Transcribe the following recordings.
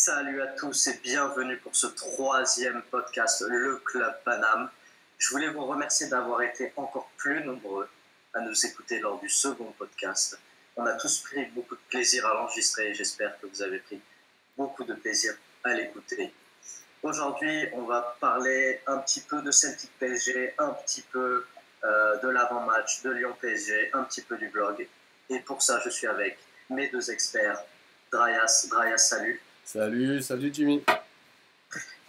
Salut à tous et bienvenue pour ce troisième podcast, le Club Paname. Je voulais vous remercier d'avoir été encore plus nombreux à nous écouter lors du second podcast. On a tous pris beaucoup de plaisir à l'enregistrer et j'espère que vous avez pris beaucoup de plaisir à l'écouter. Aujourd'hui, on va parler un petit peu de Celtic PSG, un petit peu de l'avant-match de Lyon PSG, un petit peu du blog. Et pour ça, je suis avec mes deux experts, Dryas, salut. Salut Jimmy.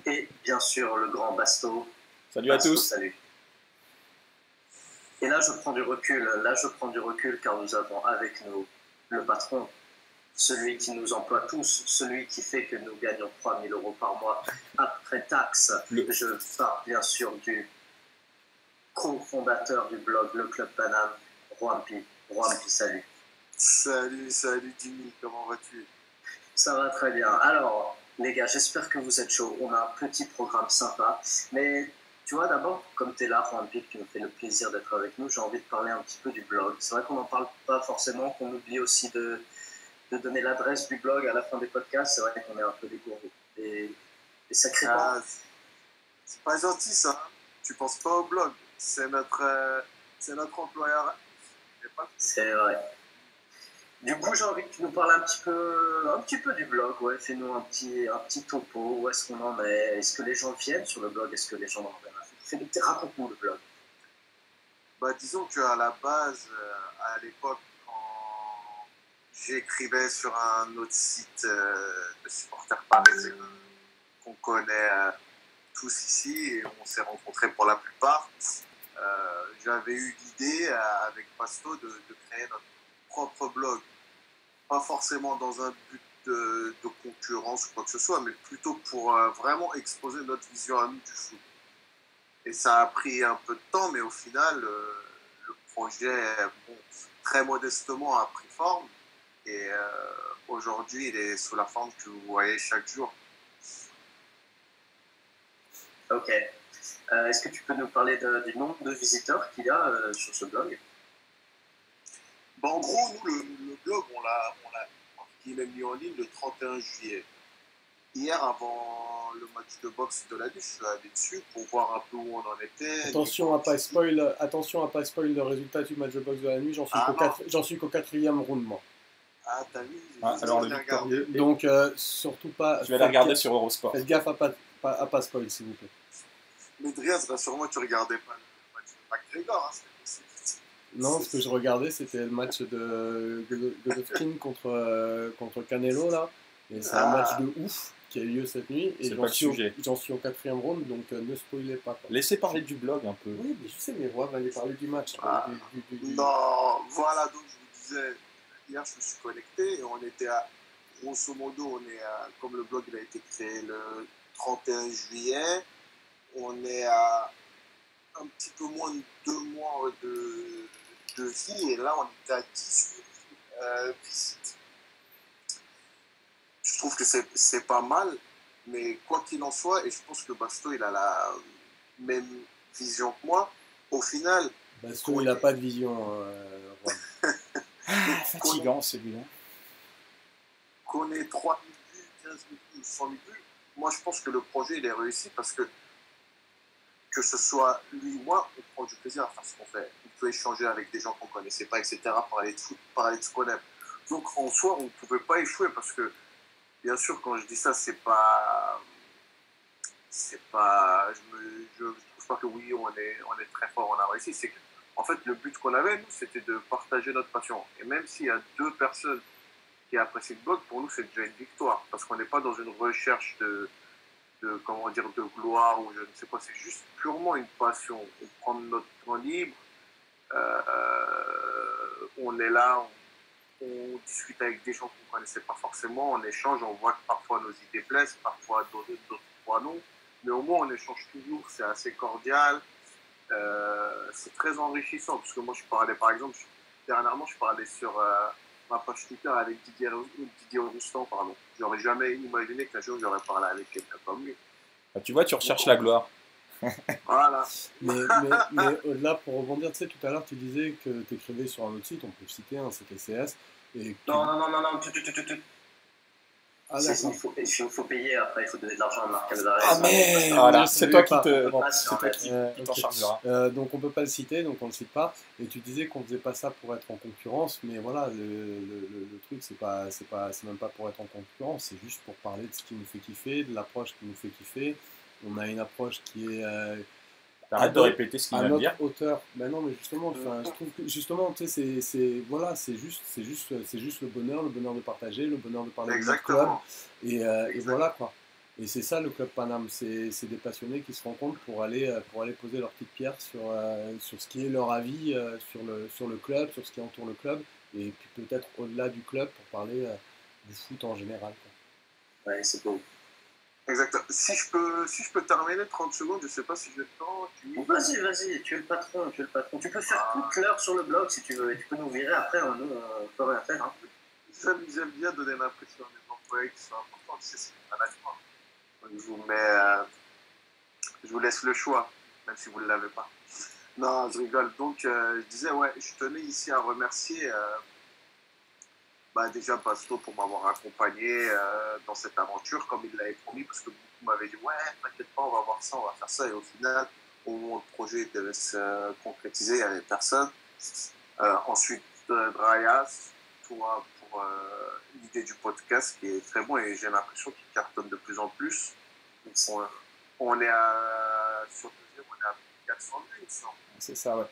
Et bien sûr, le grand Basto. Salut à tous. Salut. Et là, je prends du recul car nous avons avec nous le patron, celui qui nous emploie tous, celui qui fait que nous gagnons 3 000 € par mois après taxe. Je parle bien sûr du cofondateur du blog Le Club Paname, Rwampi. Rwampi, salut. Salut Jimmy, comment vas-tu? Ça va très bien. Alors, les gars, j'espère que vous êtes chauds. On a un petit programme sympa. Mais tu vois, d'abord, comme tu es là, Rwampi, qui nous fait le plaisir d'être avec nous, j'ai envie de parler un petit peu du blog. C'est vrai qu'on n'en parle pas forcément, qu'on oublie aussi de donner l'adresse du blog à la fin des podcasts. C'est vrai qu'on est un peu des gourous. Et ça crée pas. C'est pas gentil ça. Tu penses pas au blog. C'est notre employeur. C'est vrai. Du coup, j'ai envie que tu nous parles un petit peu du blog. Ouais. Fais-nous un petit topo. Où est-ce qu'on en est? Est-ce que les gens viennent sur le blog? Est-ce que les gens en viennent? Raconte-nous le blog. Disons qu'à la base, à l'époque, quand j'écrivais sur un autre site de supporters parisiens qu'on connaît tous ici et on s'est rencontrés pour la plupart, j'avais eu l'idée avec Pasto de créer notre propre blog. Pas forcément dans un but de concurrence ou quoi que ce soit, mais plutôt pour vraiment exposer notre vision à nous du foot. Et ça a pris un peu de temps, mais au final, le projet, très modestement, a pris forme. Et aujourd'hui, il est sous la forme que vous voyez chaque jour. Ok. Est-ce que tu peux nous parler du nombre de visiteurs qu'il y a sur ce blog? En gros, nous, le blog, on l'a mis en ligne le 31 juillet. Hier, avant le match de boxe de la nuit, je suis allé dessus pour voir un peu où on en était. Attention à pas spoil le résultat du match de boxe de la nuit. J'en suis qu'au 4e round, moi. Ah, t'as vu? Alors le victorieux. Donc surtout pas. Je vais la regarder sur Eurosport. Faites gaffe à pas spoil, s'il vous plaît. Mais Drias, rassure-moi, tu regardais pas le match de McGregor, hein, Non, ce que je regardais, c'était le match de Golovkin contre Canelo, là. Et c'est un match de ouf qui a eu lieu cette nuit. Et j'en suis au 4e round, donc ne spoilez pas. Quoi. Laissez parler du blog un peu. Oui, mais je sais, mais Roy va aller parler du match. Non, voilà, donc je vous disais, hier je me suis connecté et on était grosso modo, comme le blog il a été créé le 31 juillet, on est à un petit peu moins de 2 mois de vie et là on était à 18 visites. Je trouve que c'est pas mal, mais quoi qu'il en soit, et je pense que Basto il a la même vision que moi, au final... Basto il n'a pas de vision, fatigant celui-là. Qu'on ait 3 000 vues, 15 000 vues, 100 000 vues, moi je pense que le projet il est réussi parce que ce soit lui ou moi, on prend du plaisir à faire ce qu'on fait. On peut échanger avec des gens qu'on ne connaissait pas, etc., parler de foot, parler de ce qu'on aime. Donc en soi, on ne pouvait pas échouer parce que, bien sûr, quand je dis ça, je ne trouve pas que oui, on est très fort, on a réussi. C'est que, en fait, le but qu'on avait, nous, c'était de partager notre passion. Et même s'il y a 2 personnes qui apprécient le blog, pour nous, c'est déjà une victoire. Parce qu'on n'est pas dans une recherche de gloire ou je ne sais pas, c'est juste purement une passion. On prend notre temps libre, on est là, on discute avec des gens qu'on ne connaissait pas forcément, on échange, on voit que parfois nos idées plaisent, parfois d'autres fois non, mais au moins on échange toujours, c'est assez cordial, c'est très enrichissant, parce que moi je parlais par exemple, dernièrement je parlais sur ma page Twitter avec Didier Roustan, pardon. J'aurais jamais imaginé qu'un jour j'aurais parlé avec quelqu'un comme lui. Tu vois, tu recherches la gloire. Voilà. Mais là, pour rebondir, tu sais, tout à l'heure, tu disais que tu écrivais sur un autre site, on peut le citer, c'est TCS. Non. Ah, il faut payer après, il faut donner de l'argent à Marc Alvarez. Ah mais voilà, c'est toi qui t'en chargera. Donc on peut pas le citer, donc on le cite pas. Et tu disais qu'on faisait pas ça pour être en concurrence, mais voilà, le truc c'est même pas pour être en concurrence, c'est juste pour parler de ce qui nous fait kiffer, de l'approche qui nous fait kiffer. On a une approche qui est Arrête de répéter ce qu'il vient de dire. Hauteur. Ben non, mais justement, je trouve que justement, tu sais, c'est juste le bonheur de partager, le bonheur de parler de notre club, et voilà quoi. Et c'est ça le club Paname, c'est des passionnés qui se rencontrent pour aller poser leur petite pierre sur ce qui est leur avis sur le club, sur ce qui entoure le club, et puis peut-être au-delà du club pour parler du foot en général, quoi. Ouais, c'est beau. Exactement. Si je peux terminer 30 secondes, je sais pas si j'ai le temps. Vas-y, tu es le patron. Tu peux faire toute l'heure sur le blog si tu veux, et tu peux nous virer après, nous on peut rien faire. Hein. J'aime bien donner l'impression à mes employés qui sont importants, c'est ce management. Donc je vous laisse le choix, même si vous ne l'avez pas. Non, je rigole. Donc je disais, ouais, je tenais ici à remercier déjà Basto pour m'avoir accompagné dans cette aventure comme il l'avait promis, parce que beaucoup m'avaient dit ouais, t'inquiète pas, on va voir ça, on va faire ça, et au final au moment où le projet devait se concrétiser, il n'y avait personne. Ensuite Dryas pour l'idée du podcast qui est très bon, et j'ai l'impression qu'il cartonne de plus en plus. On est sur le deuxième, on est à 400 vues, il me semble. C'est ça, ouais.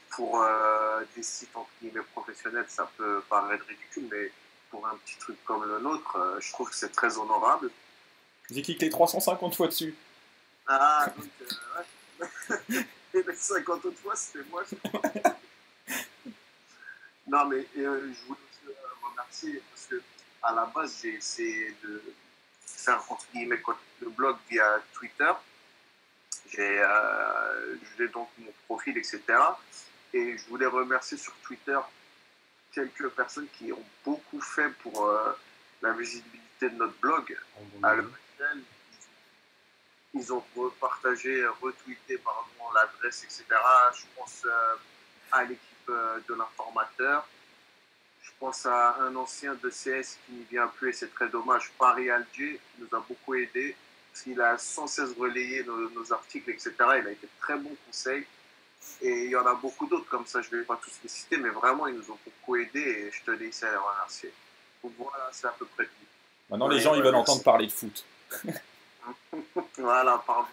Pour des sites entre guillemets professionnels, ça peut paraître ridicule, mais pour un petit truc comme le nôtre, je trouve que c'est très honorable. J'ai cliqué 350 fois dessus. Ah, donc, ouais. Et les 50 autres fois, c'était moi, je crois. Non, mais je voulais aussi remercier, parce que à la base, j'ai essayé de faire entre guillemets le blog via Twitter. J'ai donc mon profil, etc. Et je voulais remercier sur Twitter quelques personnes qui ont beaucoup fait pour la visibilité de notre blog. À l'hôpital, ils ont repartagé, retweeté l'adresse, etc. Je pense à l'équipe de l'informateur. Je pense à un ancien de CS qui n'y vient plus, et c'est très dommage, Paris Alger, qui nous a beaucoup aidé. Parce qu'il a sans cesse relayé nos articles, etc. Il a été très bon conseil. Et il y en a beaucoup d'autres comme ça, je ne vais pas tous les citer, mais vraiment, ils nous ont beaucoup aidés, et je tenais ici à les remercier. Donc voilà, c'est à peu près tout. Maintenant, les gens, ils veulent entendre parler de foot. Voilà, pardon.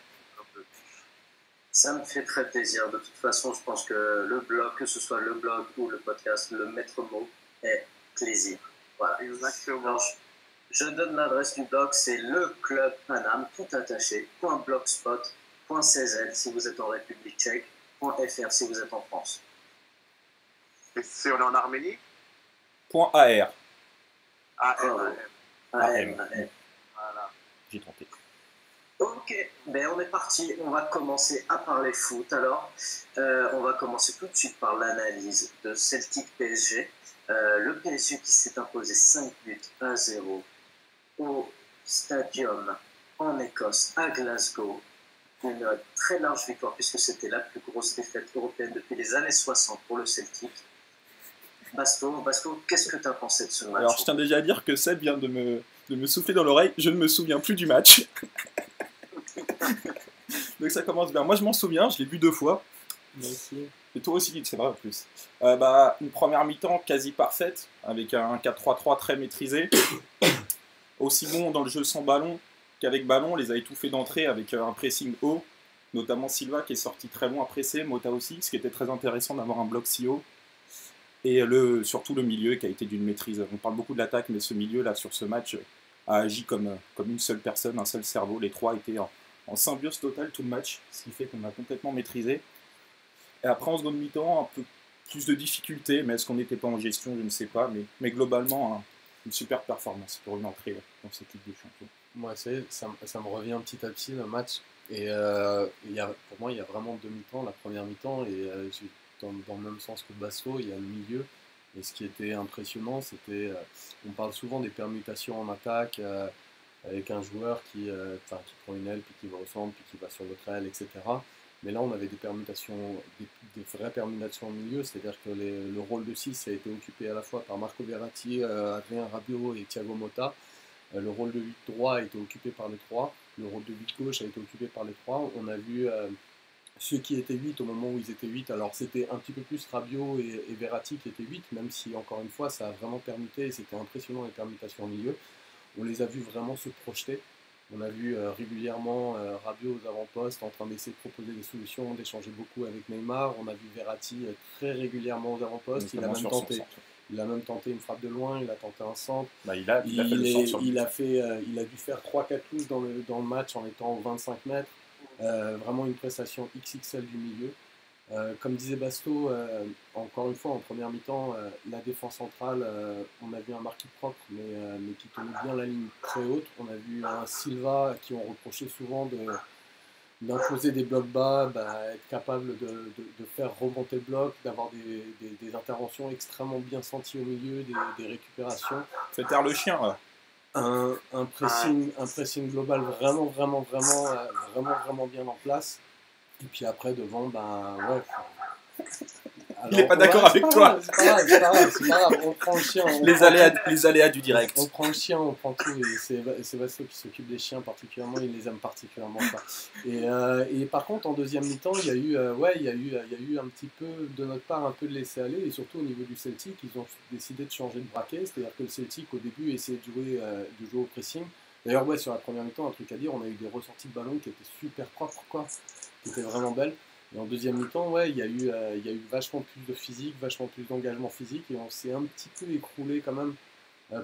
Ça me fait très plaisir. De toute façon, je pense que le blog, que ce soit le blog ou le podcast, le maître mot est plaisir. Voilà. Exactement. Alors, je donne l'adresse du blog, c'est le club Paname, tout attaché, .blogspot.cz si vous êtes en République tchèque, .fr si vous êtes en France. Et si on est en Arménie? .ar. AM. Voilà. J'ai tenté. Ok, ben on est parti, on va commencer à parler foot alors. On va commencer tout de suite par l'analyse de Celtic PSG. Le PSG qui s'est imposé 5-0 au Stadium en Écosse, à Glasgow. Une très large victoire puisque c'était la plus grosse défaite européenne depuis les années 60 pour le Celtic. Basto, qu'est-ce que tu as pensé de ce match? Alors je tiens déjà à dire que Seb vient de me souffler dans l'oreille, je ne me souviens plus du match. Donc ça commence bien. Moi je m'en souviens, je l'ai vu 2 fois. Moi aussi. Et toi aussi, c'est vrai en plus. Une première mi-temps quasi parfaite, avec un 4-3-3 très maîtrisé. Aussi bon dans le jeu sans ballon qu'avec ballon, on les a étouffés d'entrée avec un pressing haut, notamment Silva qui est sorti très bon à presser, Mota aussi, ce qui était très intéressant d'avoir un bloc si haut. Et surtout le milieu qui a été d'une maîtrise. On parle beaucoup de l'attaque, mais ce milieu là sur ce match a agi comme une seule personne, un seul cerveau. Les trois étaient en symbiose totale tout le match, ce qui fait qu'on a complètement maîtrisé. Et après en seconde mi-temps, un peu plus de difficultés, mais est-ce qu'on n'était pas en gestion, je ne sais pas, mais globalement une super performance pour une entrée dans cette Ligue des Champions. Moi, ça me revient petit à petit le match. Et pour moi, il y a vraiment 2 mi-temps. La première mi-temps, et dans le même sens que Basso, il y a le milieu. Et ce qui était impressionnant, c'était, on parle souvent des permutations en attaque, avec un joueur qui prend une aile, puis qui va au centre, puis qui va sur l'autre aile, etc. Mais là, on avait des permutations, des vraies permutations au milieu, c'est-à-dire que le rôle de 6 a été occupé à la fois par Marco Verratti, Adrien Rabiot et Thiago Motta. Le rôle de 8 droit a été occupé par les 3. Le rôle de 8 gauche a été occupé par les 3. On a vu ceux qui étaient 8 au moment où ils étaient 8. Alors c'était un petit peu plus Rabiot et Verratti qui étaient 8, même si encore une fois ça a vraiment permuté et c'était impressionnant les permutations au milieu. On les a vus vraiment se projeter. On a vu régulièrement Rabiot aux avant-postes en train d'essayer de proposer des solutions, d'échanger beaucoup avec Neymar. On a vu Verratti très régulièrement aux avant-postes. Il a même tenté une frappe de loin, il a tenté un centre. Il a dû faire 3-4 touches dans le match en étant aux 25 mètres. Vraiment une prestation XXL du milieu. Comme disait Basto, encore une fois en première mi-temps, la défense centrale, on a vu un Marquis propre mais qui tenait bien la ligne très haute. On a vu un Silva qui ont reproché souvent d'imposer des blocs bas, être capable de faire remonter le bloc, d'avoir des interventions extrêmement bien senties au milieu, des récupérations. Fais taire le chien là. Un pressing global vraiment bien en place. Et puis après, devant, ouais. Alors, il n'est pas d'accord avec toi. C'est pas grave. On prend le chien. Les aléas du direct. On prend le chien, on prend tout. Et c'est Basto qui s'occupe des chiens particulièrement. Il les aime particulièrement. Et par contre, en deuxième mi-temps, il y a eu un petit peu, de notre part, un peu de laisser aller. Et surtout au niveau du Celtic, ils ont décidé de changer de braquet. C'est-à-dire que le Celtic, au début, essayait de jouer au pressing. D'ailleurs, sur la première mi-temps, un truc à dire, on a eu des ressorties de ballon qui étaient super propres, qui étaient vraiment belles. Et en deuxième mi-temps, il y a eu vachement plus de physique, vachement plus d'engagement physique, et on s'est un petit peu écroulé quand même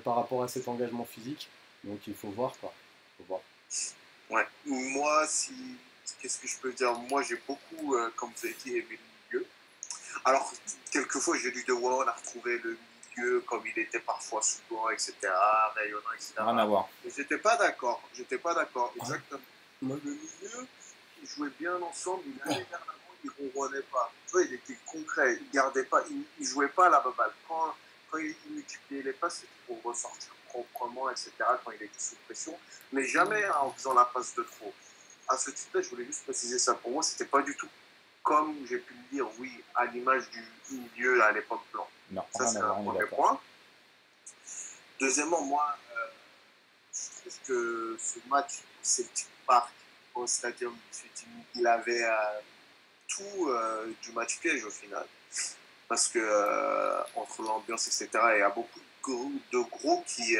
par rapport à cet engagement physique. Donc il faut voir, Ouais. Moi, qu'est-ce que je peux dire? Moi, j'ai beaucoup, comme vous avez dit, aimé le milieu. Alors, quelquefois, j'ai dû devoir retrouver le milieu comme il était parfois souvent, etc., rayonnant, etc. Rien à voir. Mais j'étais pas d'accord, exactement. Le milieu, ils jouaient bien ensemble, il allait vers l'avant, il ronronnait pas. Tu vois, il était concret, il gardait pas, il jouait pas à la balle. Quand il multipliait les passes, c'était pour ressortir proprement, etc., quand il était sous pression, mais jamais en faisant la passe de trop. À ce titre-là, je voulais juste préciser ça. Pour moi, c'était pas du tout comme j'ai pu le dire, oui, à l'image du milieu à l'époque blanc. Non, ça, c'est un premier point. Deuxièmement, moi, je trouve que ce match au Celtic Park, au Stadium, il avait tout du match piège au final. Parce que entre l'ambiance, etc., il y a beaucoup de gros qui,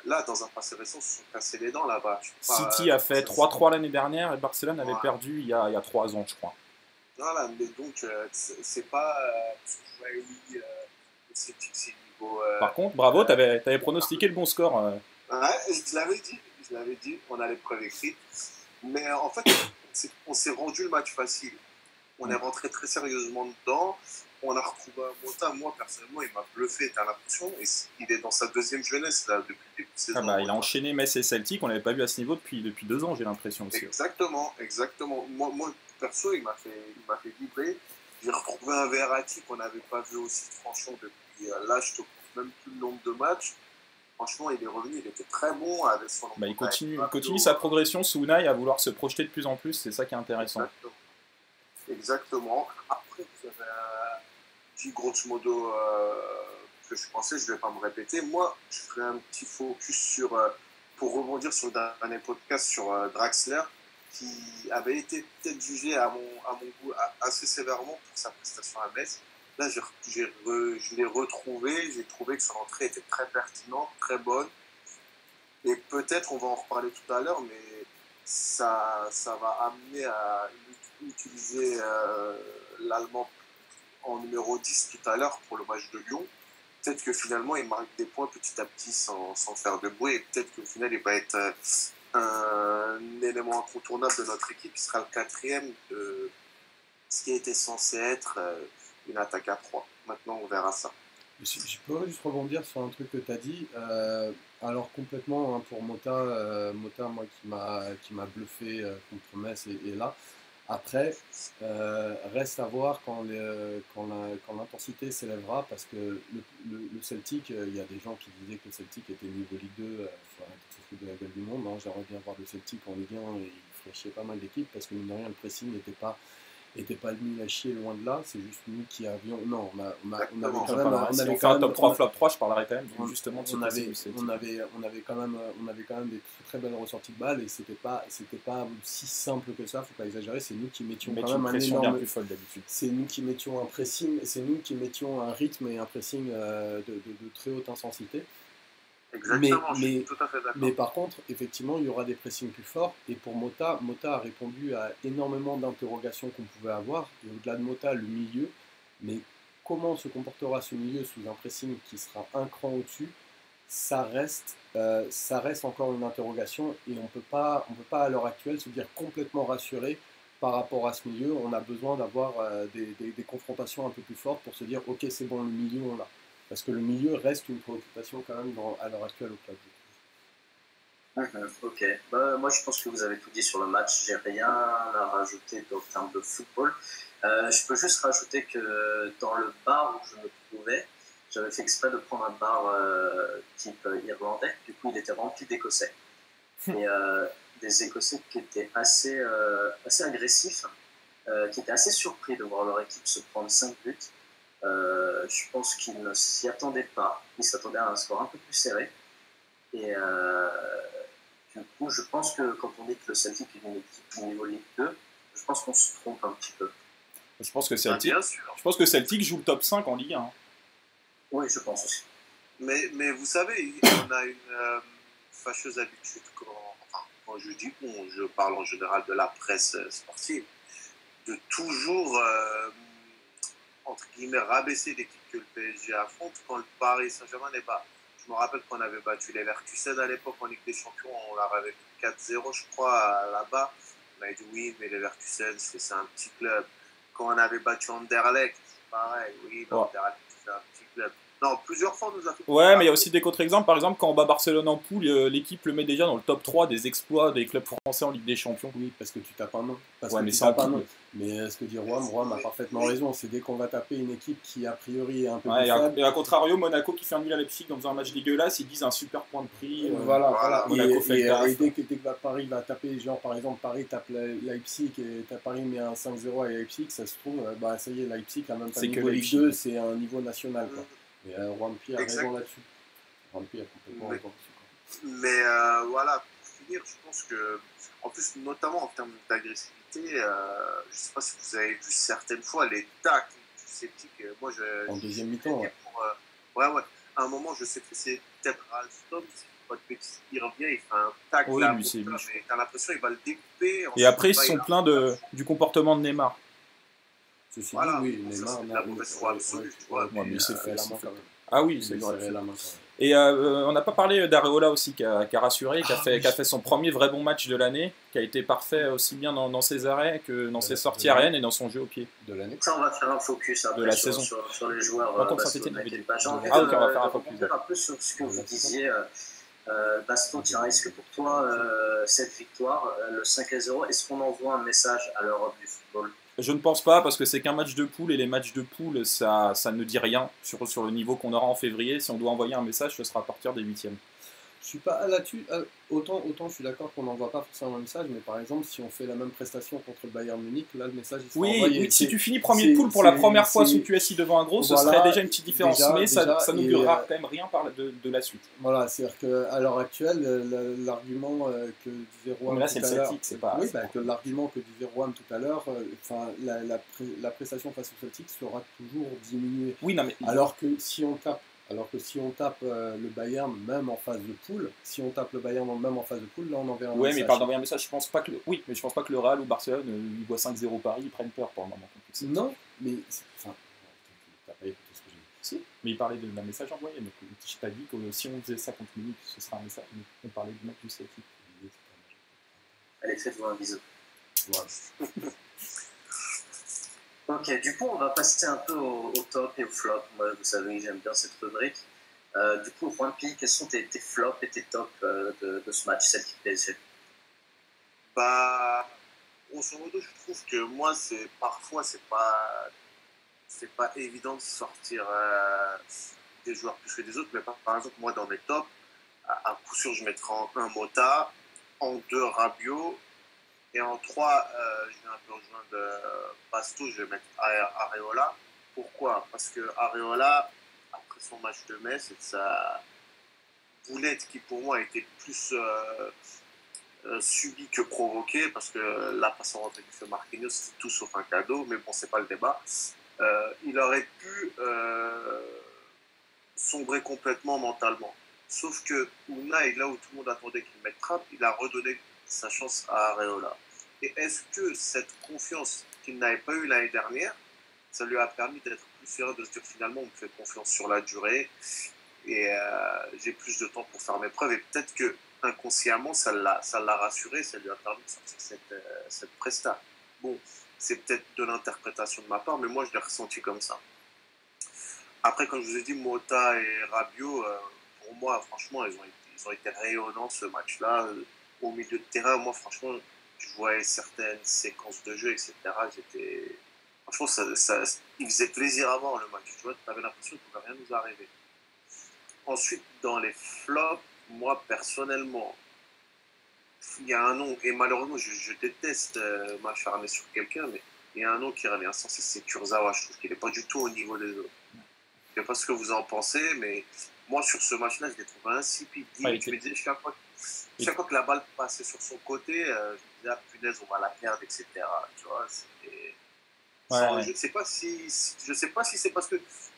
là, dans un passé récent, se sont cassés les dents là-bas. City a fait 3-3 l'année dernière et Barcelone avait perdu il y a 3 ans, je crois. Voilà, mais donc, c'est pas. Oui, le Celtic, c'est niveau. Par contre, bravo, t'avais pronostiqué le bon score. Ouais, je l'avais dit, on a les preuves écrites. Mais en fait, on s'est rendu le match facile. On est rentré très sérieusement dedans. On a retrouvé un Mota. Moi, personnellement, il m'a bluffé, t'as l'impression. Et il est dans sa deuxième jeunesse, là, depuis le début de saison. Il a enchaîné Metz et Celtic. On l'avait pas vu à ce niveau depuis 2 ans, j'ai l'impression aussi. Exactement. Moi, perso, il m'a fait vibrer. J'ai retrouvé un Verratti qu'on n'avait pas vu aussi tranchant depuis. Là, je te compte même plus le nombre de matchs. Franchement, il est revenu, il était très bon avec son. Il continue sa progression sous Unai à vouloir se projeter de plus en plus. C'est ça qui est intéressant. Exactement. Après, vous avez dit grosso modo que je pensais, je ne vais pas me répéter. Moi, je ferai un petit focus pour rebondir sur le dernier podcast sur Draxler, qui avait été peut-être jugé à mon goût assez sévèrement pour sa prestation à Metz. Là, je l'ai retrouvé, j'ai trouvé que son entrée était très pertinente, très bonne. Et peut-être, on va en reparler tout à l'heure, mais ça va amener à utiliser l'Allemand en numéro 10 tout à l'heure pour le match de Lyon. Peut-être que finalement, il marque des points petit à petit sans faire de bruit. Et peut-être qu'au final, il va être un élément incontournable de notre équipe. Il sera le 4e de ce qui était censé être une attaque à 3. Maintenant, on verra ça. Je peux juste rebondir sur un truc que tu as dit. Alors complètement, pour Mota, moi qui m'a bluffé contre Metz et là. Après, reste à voir quand l'intensité s'élèvera, parce que le Celtic, il y a des gens qui disaient que le Celtic était niveau Ligue 2, il faut de la gueule du monde. J'aimerais bien voir le Celtic en Ligue 1 et il ferait chier pas mal d'équipes, parce que mine de rien, le pressing n'était pas était pas nul à chier, loin de là, c'est juste nous qui avions... Non, on avait quand même... Si on fait un top 3, flop 3, je parlerai quand même justement de ce on avait quand même des très belles ressorties de balles, et c'était pas si simple que ça, faut pas exagérer, c'est nous qui mettions quand même un énorme... bien plus folle d'habitude. C'est nous qui mettions un pressing, c'est nous qui mettions un rythme et un pressing de très haute intensité. Exactement, je suis tout à fait d'accord. Mais par contre, effectivement, il y aura des pressings plus forts. Et pour Mota a répondu à énormément d'interrogations qu'on pouvait avoir. Et au-delà de Mota, le milieu. Mais comment se comportera ce milieu sous un pressing qui sera un cran au-dessus, ça reste encore une interrogation. Et on peut pas à l'heure actuelle se dire complètement rassuré par rapport à ce milieu. On a besoin d'avoir des confrontations un peu plus fortes pour se dire ok, c'est bon, le milieu, on l'a. Parce que le milieu reste une préoccupation quand même à l'heure actuelle au club. Ok, moi je pense que vous avez tout dit sur le match, j'ai rien à rajouter en termes de football. Je peux juste rajouter que dans le bar où je me trouvais, j'avais fait exprès de prendre un bar type irlandais, du coup il était rempli d'Écossais. Et des Écossais qui étaient assez agressifs, qui étaient assez surpris de voir leur équipe se prendre 5 buts. Je pense qu'ils ne s'y attendaient pas. Ils s'attendaient à un score un peu plus serré. Et du coup, je pense que quand on dit que le Celtic est une équipe au niveau Ligue 2, je pense qu'on se trompe un petit peu. Je pense que Celtic joue le top 5 en Ligue 1. Oui, je pense aussi. Mais vous savez, on a une fâcheuse habitude quand je dis on, je parle en général de la presse sportive, de toujours entre guillemets rabaisser l'équipe que le PSG affronte quand le Paris Saint-Germain n'est pas. Je me rappelle qu'on avait battu les Leverkusen à l'époque en Ligue des Champions, on leur avait fait 4-0 je crois là-bas. On avait dit oui, mais les Leverkusen c'est un petit club. Quand on avait battu Anderlecht, c'est pareil, oui, mais Anderlecht c'est un petit club. Non, plusieurs fois on nous a fait... Ouais, mais il y a aussi des contre-exemples. Par exemple, quand on bat Barcelone en poule, l'équipe le met déjà dans le top 3 des exploits des clubs français en Ligue des Champions. Oui, parce que tu tapes un nom. Ouais, mais c'est en poule. Mais ce que dit Roam a parfaitement raison. C'est dès qu'on va taper une équipe qui, a priori, est un peu plus faible. Et à contrario, Monaco qui fait un nul à Leipzig dans un match dégueulasse, ils disent un super point de prix. Voilà. Monaco fait et dès que Paris va taper, genre par exemple, Paris tape Leipzig et Paris met un 5-0 à Leipzig, ça se trouve, ça y est, Leipzig a même pas niveau Ligue 2, c'est un niveau national, quoi. Mais Juanpi a raison là-dessus. Juanpi a complètement raison là-dessus. Mais voilà, pour finir, je pense que, en plus, notamment en termes d'agressivité, je ne sais pas si vous avez vu certaines fois les tacles du Celtic. En deuxième mi-temps, ouais. Ouais. À un moment, je sais que c'est peut-être Alstom, il revient, il fait un tacle. Oui, là, lui, c'est lui. T'as l'impression qu'il va le découper. Et après, ils se sont plaints du comportement de Neymar. Ceci dit, oui, Neymar, c'est la mauvaise foi absolue. Mais il s'est fait la main quand même. Ah oui, c'est vrai. Et on n'a pas parlé d'Areola aussi, qui a rassuré, qui a fait son premier vrai bon match de l'année, qui a été parfait aussi bien dans ses arrêts que dans ses sorties aériennes et dans son jeu au pied. De l'année. Ça, on va faire un focus après de la saison. Sur les joueurs. On va faire un focus. Un peu sur ce que vous disiez. Baston, tiens, est-ce que pour toi, cette victoire, le 5-0, est-ce qu'on envoie un message à l'Europe du football ? Je ne pense pas, parce que c'est qu'un match de poule, et les matchs de poule, ça ne dit rien sur le niveau qu'on aura en février. Si on doit envoyer un message, ce sera à partir des 8e. Je suis pas là-dessus. Autant je suis d'accord qu'on n'envoie pas forcément un message, mais par exemple, si on fait la même prestation contre le Bayern Munich, là, le message il sera envoyé. Oui, si tu finis premier de poule pour la première fois sous QSI devant un gros, ce serait déjà une petite différence, mais ça n'augurera quand même rien de la suite. Voilà, c'est-à-dire qu'à l'heure actuelle, l'argument que disait Roam tout à l'heure... que l'argument que disait Roam tout à l'heure, la prestation face au Celtic sera toujours diminuée. Oui, non, mais... Alors que si on tape le Bayern même en phase de poule, là on enverra un message. Oui, mais par d'envoyer un message, je pense pas que le Real ou Barcelone, ils voient 5-0 Paris, ils prennent peur pour le moment. Non, mais t'as pas écouté ce que j'ai dit. Si, mais il parlait d'un message envoyé. Donc, je t'ai dit que si on faisait ça contre Munich, ce serait un message, mais on parlait du match du Celtic. Allez, faites-vous un bisou. Voilà. Ok, du coup, on va passer un peu au top et au flop. Moi, vous savez, j'aime bien cette rubrique. Du coup, Juanpi, quels sont tes flops et tes tops de ce match Celtic PSG? Grosso modo, je trouve que moi, parfois, c'est pas évident de sortir des joueurs plus que des autres. Mais par exemple, moi, dans mes tops, à coup sûr, je mettrai en 1 Mota, en 2 Rabiot, Et en 3, je vais un peu rejoindre Pasto, je vais mettre Areola. Pourquoi? Parce que Areola, après son match de Metz, c'est sa boulette qui pour moi était plus subie que provoquée, parce que la passe en rentrée qui fait Marquinhos, c'est tout sauf un cadeau, mais bon, c'est pas le débat. Il aurait pu sombrer complètement mentalement. Sauf que Unai, là où tout le monde attendait qu'il mette Trapp, il a redonné sa chance à Areola. Et est-ce que cette confiance qu'il n'avait pas eue l'année dernière, ça lui a permis d'être plus serein, de se dire finalement on me fait confiance sur la durée et j'ai plus de temps pour faire mes preuves, et peut-être que inconsciemment ça l'a rassuré, ça lui a permis de sortir cette presta. Bon, c'est peut-être de l'interprétation de ma part, mais moi je l'ai ressenti comme ça. Après, comme je vous ai dit, Mota et Rabiot, pour moi, franchement, ils ont été rayonnants ce match-là. Au milieu de terrain, moi, franchement, je voyais certaines séquences de jeu, etc. Franchement, il faisait plaisir à voir le match. Tu vois, tu avais l'impression qu'il ne pouvait rien nous arriver. Ensuite, dans les flops, moi, personnellement, il y a un nom, et malheureusement, je déteste m'acharner sur quelqu'un, mais il y a un nom qui revient sans cesse, c'est Kurzawa. Je trouve qu'il n'est pas du tout au niveau des autres. Je ne sais pas ce que vous en pensez, mais moi, sur ce match-là, je l'ai trouvé insipide. Chaque fois que la balle passait sur son côté, je me disais, ah, punaise, on va la perdre, etc. Tu vois, je ne sais pas si c'est parce que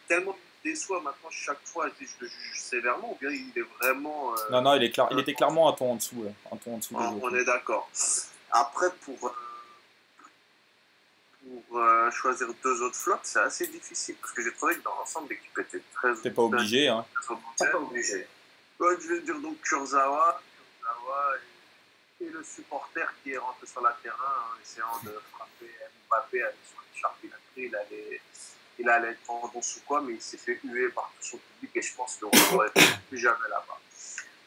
tellement il déçoit maintenant, chaque fois, je le juge sévèrement, ou bien il est vraiment... non, il était clairement un ton en dessous. Un ton en dessous on est d'accord. Après, pour choisir deux autres flops, c'est assez difficile, parce que j'ai trouvé que dans l'ensemble, l'équipe était très... T'es pas obligé, hein. T'es pas obligé. Ouais, je vais dire donc Kurzawa et le supporter qui est rentré sur la terrain en essayant de frapper Mbappé avec son écharpe. Il allait être tendon sous quoi, mais il s'est fait huer par tout son public, et je pense qu'on ne l'aurait plus jamais là-bas.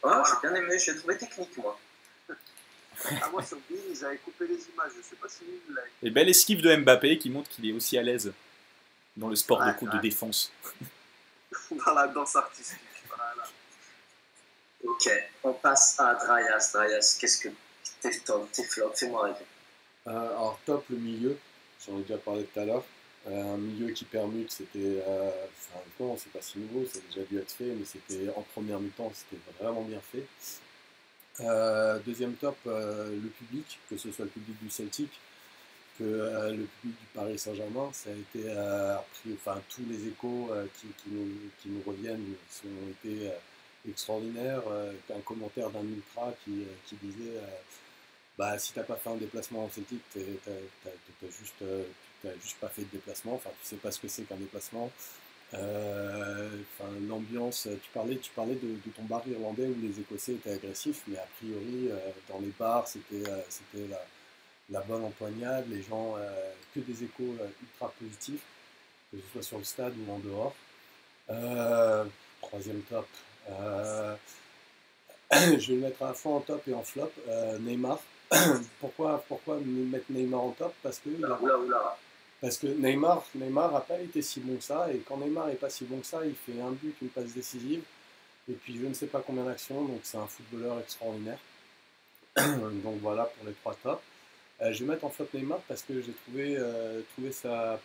Voilà. J'ai bien aimé, je l'ai trouvé technique, moi. Moi, sur Bean, ils avaient coupé les images, je ne sais pas si vous l'avez. Et belle esquive de Mbappé qui montre qu'il est aussi à l'aise dans le sport de défense. Dans la danse artistique. Voilà. Ok, on passe à Draias. Draias, qu'est-ce que tes flops? Fais-moi rêver. Alors, top, le milieu, j'en ai déjà parlé tout à l'heure. Un milieu qui permute, c'était. Non, c'est pas si nouveau, ça a déjà dû être fait, mais c'était en première mi-temps, c'était vraiment bien fait. Deuxième top, le public, que ce soit le public du Celtic, que le public du Paris Saint-Germain, ça a été tous les échos qui nous reviennent ont été extraordinaires. Un commentaire d'un ultra qui disait si t'as pas fait un déplacement en Celtic, t'as juste pas fait de déplacement, enfin tu sais pas ce que c'est qu'un déplacement. L'ambiance, tu parlais de ton bar irlandais où les Écossais étaient agressifs, mais a priori dans les bars c'était la bonne empoignade, les gens, que des échos ultra positifs, que ce soit sur le stade ou en dehors. Troisième top, je vais le mettre à la fois en top et en flop, Neymar. Pourquoi mettre Neymar en top? Parce que Neymar n'a pas été si bon que ça, et quand Neymar n'est pas si bon que ça, il fait un but, une passe décisive, et puis je ne sais pas combien d'actions, donc c'est un footballeur extraordinaire. Donc voilà pour les trois tops. Je vais mettre en flop Neymar parce que j'ai trouvé ça...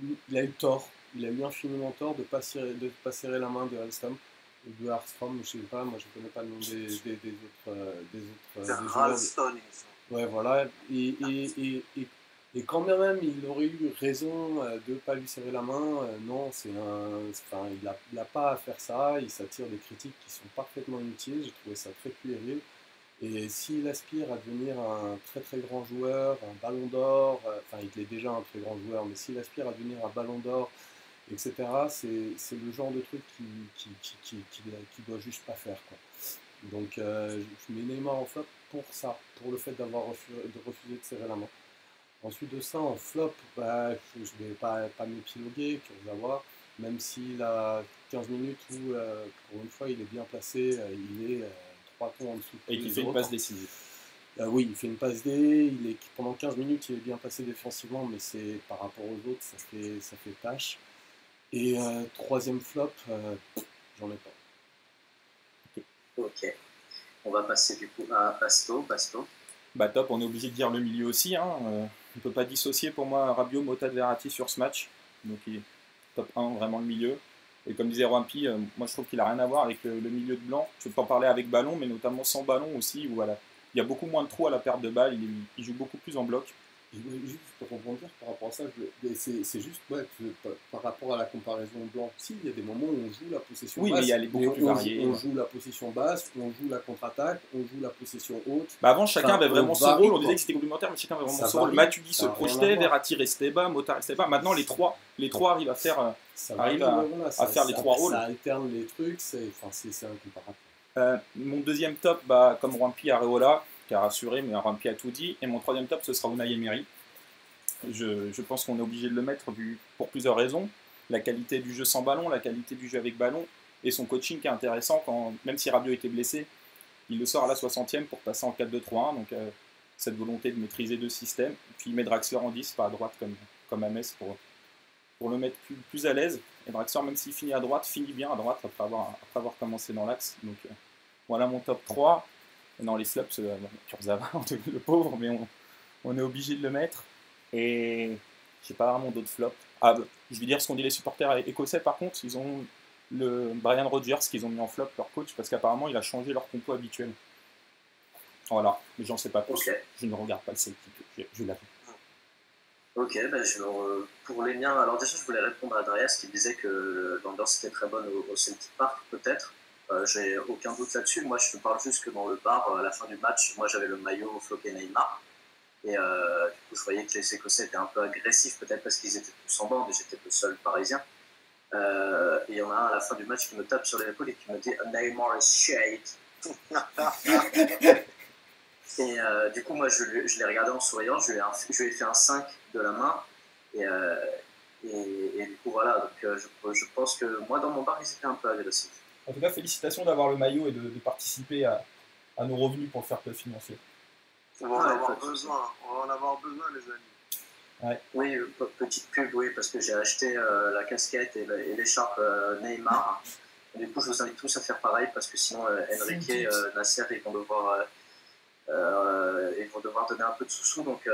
Il a eu tort, il a eu infiniment tort de ne pas serrer la main de Alstom, ou de Armstrong, je ne sais pas, moi je ne connais pas le nom des autres Ralston, ouais, voilà, et quand bien même il aurait eu raison de ne pas lui serrer la main, non, il n'a pas à faire ça, il s'attire des critiques qui sont parfaitement inutiles, j'ai trouvé ça très puéril. Et s'il aspire à devenir un très très grand joueur, un ballon d'or, il est déjà un très grand joueur, mais s'il aspire à devenir un ballon d'or, etc., c'est le genre de truc qu'il doit juste pas faire, quoi. Donc je mets Neymar en flop pour ça, pour le fait d'avoir refusé de serrer la main. Ensuite de ça, en flop, je ne vais pas m'épiloguer, Kurzawa, même s'il a 15 minutes où, pour une fois, il est bien placé, il est 3 tons en dessous de et qui fait une passe décisive. Oui, il fait une passe D, pendant 15 minutes, il est bien placé défensivement, mais c'est par rapport aux autres, ça fait tâche. Et troisième flop, j'en ai pas. Ok. On va passer du coup à Pasto. Bah top, on est obligé de dire le milieu aussi. Hein. On ne peut pas dissocier pour moi Rabiot, Mota, Verratti sur ce match. Donc il est top 1, vraiment le milieu. Et comme disait Rompy, moi je trouve qu'il n'a rien à voir avec le milieu de Blanc. Je peux en parler avec ballon, mais notamment sans ballon aussi. Où voilà, il y a beaucoup moins de trous à la perte de balle, il joue beaucoup plus en bloc. Juste pour rebondir par rapport à ça, c'est juste par rapport à la comparaison blanc. Si, il y a des moments où on joue la possession basse. Oui, mais il y a les beaucoup plus variés. On joue la possession basse, on joue la contre-attaque, on joue la possession haute. Bah avant, chacun avait vraiment son rôle. On disait que c'était complémentaire, mais chacun avait vraiment son rôle. Matuidi se projetait, Verratti restait bas, Mota restait bas. Maintenant, les trois arrivent à faire, faire les trois rôles. Ça alterne les trucs, c'est incomparable. Mon deuxième top, comme Rompy, Areola, qui a rassuré, mais Rompy a tout dit. Et mon troisième top, ce sera Unai Emery. Je pense qu'on est obligé de le mettre pour plusieurs raisons. La qualité du jeu sans ballon, la qualité du jeu avec ballon, et son coaching qui est intéressant, même si Rabiot était blessé, il le sort à la 60e pour passer en 4-2-3-1, donc cette volonté de maîtriser deux systèmes. Puis il met Draxler en 10, pas à droite comme à Metz, pour le mettre plus à l'aise. Et Draxler, même s'il finit à droite, finit bien à droite après avoir commencé dans l'axe. Donc voilà mon top 3. Dans les flops, Kurzawa, le pauvre, mais on est obligé de le mettre. Et j'ai pas vraiment d'autres flops. Je vais dire ce qu'ont dit les supporters écossais, par contre, ils ont le Brian Rodgers qu'ils ont mis en flop, leur coach, parce qu'apparemment il a changé leur compo habituel. Voilà, mais j'en sais pas plus. Okay. Je ne regarde pas le Celtic, je l'avoue. Ok, pour les miens, alors déjà je voulais répondre à Adrias qui disait que l'ambiance était très bonne au Celtic Park, peut-être. J'ai aucun doute là-dessus. Moi je te parle juste que dans le bar, à la fin du match, moi j'avais le maillot floqué Neymar. Et du coup, je voyais que les Écossais étaient un peu agressifs, peut-être parce qu'ils étaient tous en bande et j'étais le seul parisien. Et il y en a un à la fin du match qui me tape sur l'épaule et qui me dit Neymar is shite. Et du coup, moi, je l'ai regardé en souriant, je lui ai fait un 5 de la main. Et du coup, voilà. Donc, je pense que moi, dans mon bar, ils étaient un peu agressifs. En tout cas, félicitations d'avoir le maillot et de participer à nos revenus pour le fair play financier. On va en avoir besoin, les amis. Ouais. Oui, petite pub, oui, parce que j'ai acheté la casquette et l'écharpe Neymar. Et du coup, je vous invite tous à faire pareil, parce que sinon, Enrique et Nasser, ils vont devoir donner un peu de sous-sous. Donc,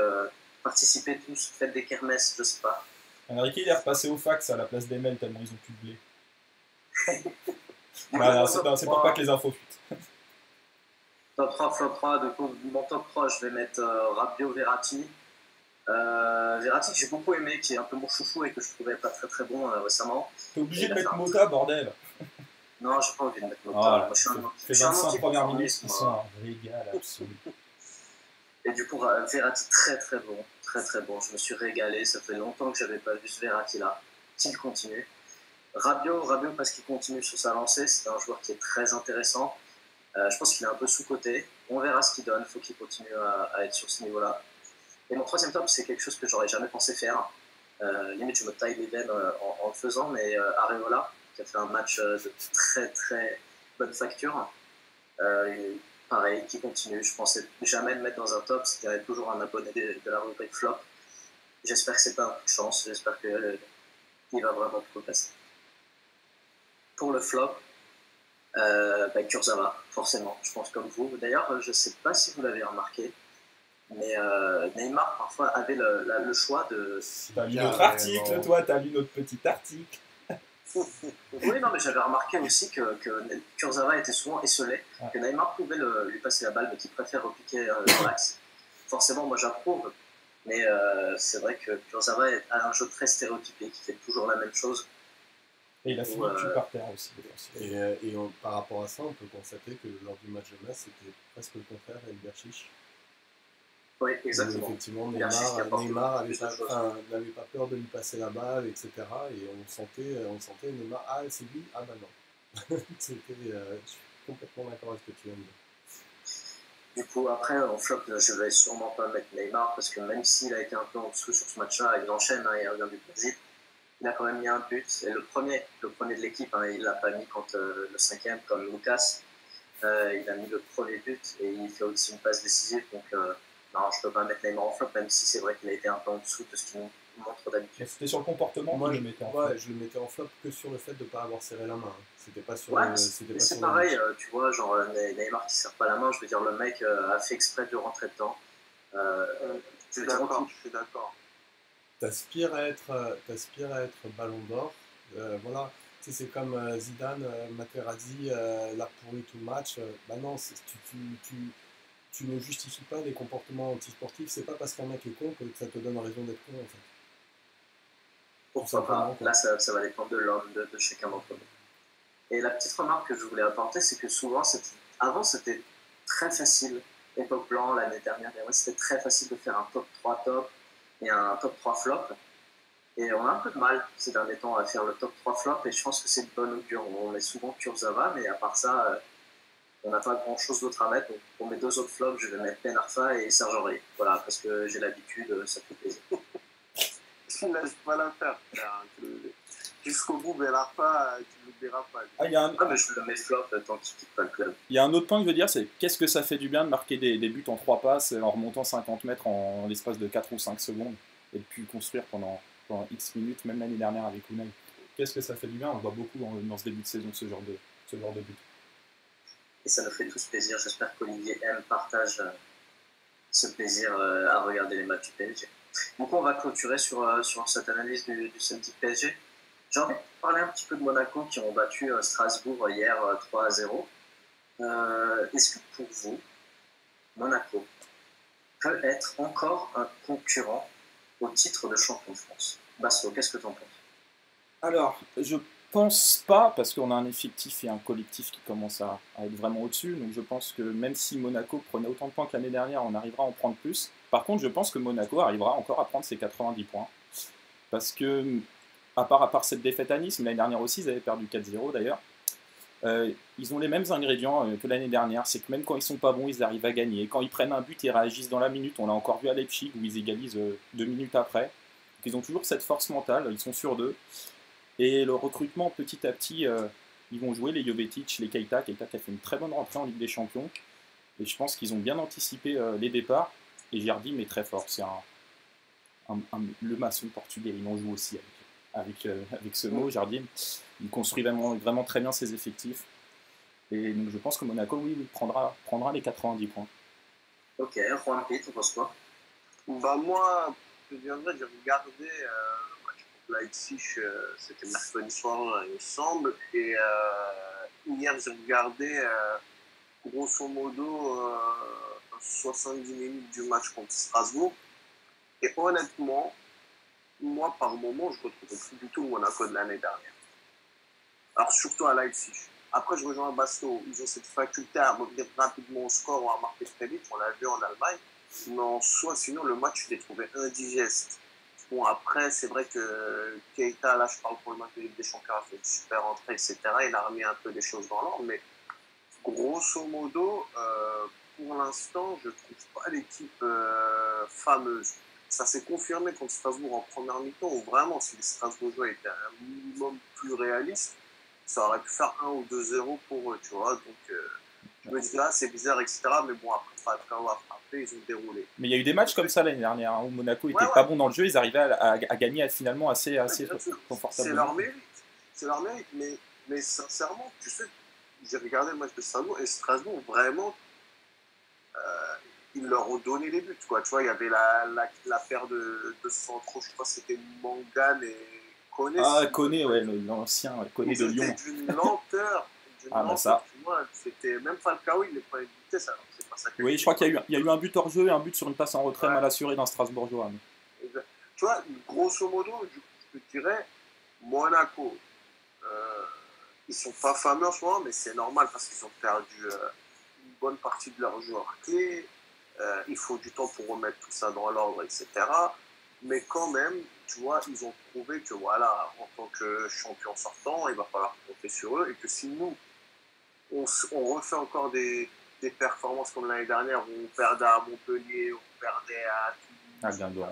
participez tous, faites des kermesses, je sais pas. Enrique, il est repassé au fax à la place des mails, tellement ils ont plus de blé. C'est pour pas que les infos fuitent. Top 3, flop 3, du coup, mon top 3, je vais mettre Rabiot, Verratti. Verratti que j'ai beaucoup aimé, qui est un peu mon chouchou et que je trouvais pas très très bon récemment. T'es obligé de mettre Mota, bordel. Non, j'ai pas envie de mettre Mota. Moi, je suis 25 premières minutes qui sont un régal absolu. Et du coup, Verratti très très bon, très très bon. Je me suis régalé, ça fait longtemps que j'avais pas vu ce Verratti là. Qu'il continue. Rabiot parce qu'il continue sur sa lancée, c'est un joueur qui est très intéressant. Je pense qu'il est un peu sous-coté. On verra ce qu'il donne. Il faut qu'il continue à être sur ce niveau-là. Et mon troisième top, c'est quelque chose que j'aurais jamais pensé faire. Limite, je me taille les veines en le faisant, mais Areola, qui a fait un match de très très bonne facture. Pareil, qui continue. Je pensais jamais le mettre dans un top. C'était toujours un abonné de la rubrique flop. J'espère que c'est pas un coup de chance. J'espère qu'il va vraiment progresser. Pour le flop, Kurzawa, forcément, je pense comme vous. D'ailleurs, je ne sais pas si vous l'avez remarqué, mais Neymar parfois avait le choix de... T'as lu notre article, toi, t'as lu notre petit article. Oui, non, mais j'avais remarqué aussi que Kurzawa était souvent esselé, que Neymar pouvait lui passer la balle, mais qu'il préfère repiquer dans l'axe. Forcément, moi j'approuve, mais c'est vrai que Kurzawa a un jeu très stéréotypé, qui fait toujours la même chose. Et il a fini par terre aussi. Et par rapport à ça, on peut constater que lors du match de Metz, c'était presque le contraire avec Berchiche. Oui, exactement. Effectivement, Neymar n'avait pas peur de lui passer la balle, etc. Et on sentait Neymar, ah c'est lui, ah bah non. Je suis complètement d'accord avec ce que tu viens de dire. Du coup, après, en flop, je vais sûrement pas mettre Neymar, parce que même s'il a été un peu en dessous sur ce match-là, il enchaîne, il revient du Brésil. Il a quand même mis un but, et le premier de l'équipe, il ne l'a pas mis contre le cinquième, comme Lucas. Il a mis le premier but, et il fait aussi une passe décisive, donc non, je ne peux pas mettre Neymar en flop, même si c'est vrai qu'il a été un peu en dessous de ce qu'il nous montre d'habitude. C'était sur le comportement que je le mettais en flop. Je le mettais en flop que sur le fait de ne pas avoir serré la main. C'était pas sur c'est pareil, tu vois, genre Neymar qui ne serre pas la main, je veux dire, le mec a fait exprès de rentrer dedans. Je suis d'accord. T'aspires à être Ballon d'Or. Voilà. Tu sais, c'est comme Zidane, Materazzi, l'a pourri tout le match. Bah non, tu ne justifies pas des comportements antisportifs. C'est pas parce qu'un mec est con que ça te donne raison d'être con, en fait. Pourquoi pas? Là, ça va dépendre de l'homme, de chacun d'entre nous. Et la petite remarque que je voulais apporter, c'est que souvent, avant, c'était très facile. Époque blanc, l'année dernière, c'était très facile de faire un top 3 top et un top 3 flop. Et on a un peu de mal ces derniers temps à faire le top 3 flop, et je pense que c'est de bonne augure. On met souvent Kurzawa, mais à part ça, on n'a pas grand chose d'autre à mettre. Donc pour mes 2 autres flops, je vais mettre Ben Arfa et Serge Aurier. Voilà, parce que j'ai l'habitude, ça fait plaisir. Tu ne laisses pas la faire. Jusqu'au bout, Ben Arfa, tu ne l'oublieras pas. Mais je le mets flop tant qu'il ne quitte pas le club. Il y a un autre point que je veux dire, c'est qu'est-ce que ça fait du bien de marquer des buts en 3 passes en remontant 50 mètres en l'espace de 4 ou 5 secondes et de puis construire pendant X minutes, même l'année dernière avec Unai. Qu'est-ce que ça fait du bien? On voit beaucoup dans ce début de saison ce genre de but. Et ça nous fait tous plaisir. J'espère qu'Olivier M partage ce plaisir à regarder les matchs du PSG. Donc on va clôturer sur cette analyse du samedi PSG. J'ai envie de parler un petit peu de Monaco qui ont battu Strasbourg hier 3-0. Est-ce que pour vous, Monaco peut être encore un concurrent au titre de champion de France? Basso, qu'est-ce que tu en penses? Alors, je pense pas, parce qu'on a un effectif et un collectif qui commence à être vraiment au-dessus. Donc je pense que même si Monaco prenait autant de points que l'année dernière, on arrivera à en prendre plus. Par contre, je pense que Monaco arrivera encore à prendre ses 90 points. Parce que, à part cette défaite à Nice, mais l'année dernière aussi, ils avaient perdu 4-0 d'ailleurs, ils ont les mêmes ingrédients que l'année dernière. C'est que même quand ils sont pas bons, ils arrivent à gagner. Quand ils prennent un but, ils réagissent dans la minute. On l'a encore vu à Leipzig où ils égalisent 2 minutes après. Donc, ils ont toujours cette force mentale, ils sont sûrs d'eux. Et le recrutement, petit à petit, ils vont jouer les Jovetic, les Keita. Keita qui a fait une très bonne rentrée en Ligue des Champions. Et je pense qu'ils ont bien anticipé les départs. Et Jardim est très fort. C'est le maçon portugais. Il en joue aussi avec ce mot, Jardim. Il construit vraiment très bien ses effectifs. Et donc je pense que Monaco, oui, prendra les 90 points. Ok, Juan Pete, tu penses quoi? Bah moi, je viendrai, j'ai regardé Leipzig, c'était mercredi soir, il me semble. Et hier, j'ai regardé grosso modo 70 minutes du match contre Strasbourg. Et honnêtement, moi, par moment, je ne retrouve plus du tout le Monaco de l'année dernière. Alors, surtout à Leipzig. Après, je rejoins Basto. Ils ont cette faculté à revenir rapidement au score ou à marquer très vite. On l'a vu en Allemagne. Mais en soi, sinon, le match, je l'ai trouvé indigeste. Bon, après, c'est vrai que Keita, là, je parle pour le match de Ligue des Champions, a fait une super entrée, etc. Il a remis un peu des choses dans l'ordre. Mais grosso modo, pour l'instant, je ne trouve pas l'équipe fameuse. Ça s'est confirmé contre Strasbourg en première mi-temps, où vraiment, si les Strasbourgeois étaient un minimum plus réalistes, ça aurait pu faire 1 ou 2-0 pour eux, tu vois. Donc, je me dis là, c'est bizarre, etc. Mais bon, après, Falcao a frappé, ils ont déroulé. Mais il y a eu des matchs comme ça l'année dernière, hein, où Monaco n'était pas bon dans le jeu, ils arrivaient à gagner finalement assez confortablement. C'est leur mérite, mais sincèrement, tu sais, j'ai regardé le match de Strasbourg, et Strasbourg, vraiment, ils leur ont donné les buts, quoi. Tu vois, il y avait la paire de centraux, je crois que c'était Mangane et Koné. Ah, Koné, ouais, l'ancien Koné de Lyon. C'était d'une lenteur. Ça. Tu vois, c'était même Falcao, il n'est pas évité, ça. C'est pas ça que oui, je crois qu'il y a eu un but hors jeu et un but sur une passe en retrait mal assurée d'un Strasbourgeois. Tu vois, grosso modo, je te dirais, Monaco, ils sont pas fameux en ce moment, mais c'est normal parce qu'ils ont perdu une bonne partie de leurs joueurs clés. Il faut du temps pour remettre tout ça dans l'ordre, etc. Mais quand même, tu vois, ils ont prouvé que voilà, en tant que champion sortant, il va falloir compter sur eux et que si nous, on refait encore des performances comme l'année dernière où on perdait à Montpellier, on perdait à Toulouse,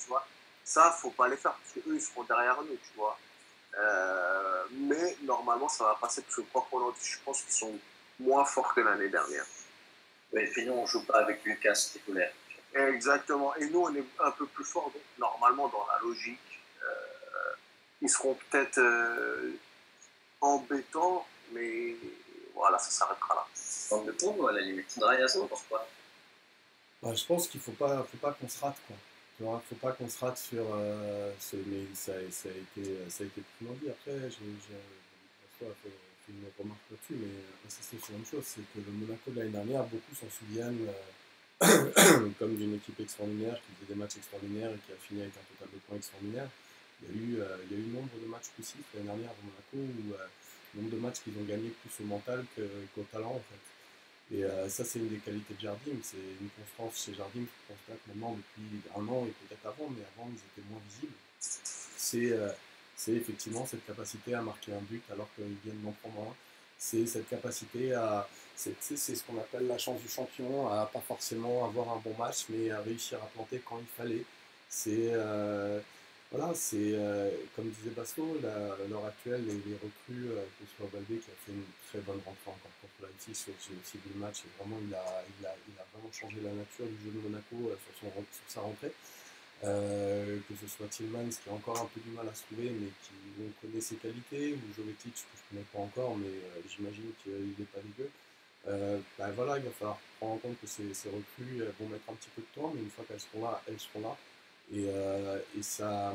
tu vois, ça, faut pas les faire parce qu'eux, ils seront derrière nous, tu vois. Mais normalement, ça va passer parce que quoi qu'on en dise, je pense qu'ils sont moins forts que l'année dernière. Et puis nous, on ne joue pas avec Lucas titulaire. Exactement. Et nous, on est un peu plus forts. Donc, normalement, dans la logique, ils seront peut-être embêtants, mais voilà, ça s'arrêtera là. Donc, de pour, à la limite, Draya, ça ne pense pas. Je pense qu'il faut pas qu'on se rate, quoi. Il ne faut pas qu'on se rate sur mais ça a été plus dit. Après, j'ai fait une remarque là-dessus, mais insister sur une chose, c'est que le Monaco de l'année dernière, beaucoup s'en souviennent comme d'une équipe extraordinaire qui faisait des matchs extraordinaires et qui a fini avec un total de points extraordinaire. Il y a eu nombre de matchs poussifs l'année dernière à Monaco où nombre de matchs qu'ils ont gagné plus au mental qu'au talent, en fait. Et ça, c'est une des qualités de Jardim, c'est une constance chez Jardim, je pense pas que maintenant, depuis un an et peut-être avant, mais avant, ils étaient moins visibles. C'est effectivement cette capacité à marquer un but alors qu'ils viennent d'en prendre un. C'est cette capacité à. C'est ce qu'on appelle la chance du champion, à pas forcément avoir un bon match, mais à réussir à planter quand il fallait. C'est. Voilà, c'est comme disait Basto, à l'heure actuelle, les recrues, que ce soit Balde qui a fait une très bonne rentrée encore contre Leipzig sur le match, et vraiment il a vraiment changé la nature du jeu de Monaco sur sa rentrée. Que ce soit Tillmans qui a encore un peu du mal à se trouver, mais qui on connaît ses qualités, ou Jovetic que je ne connais pas encore, mais j'imagine qu'il n'est pas dégueu. Voilà, il va falloir prendre en compte que ces recrues vont mettre un petit peu de temps, mais une fois qu'elles seront là, elles seront là. Et ça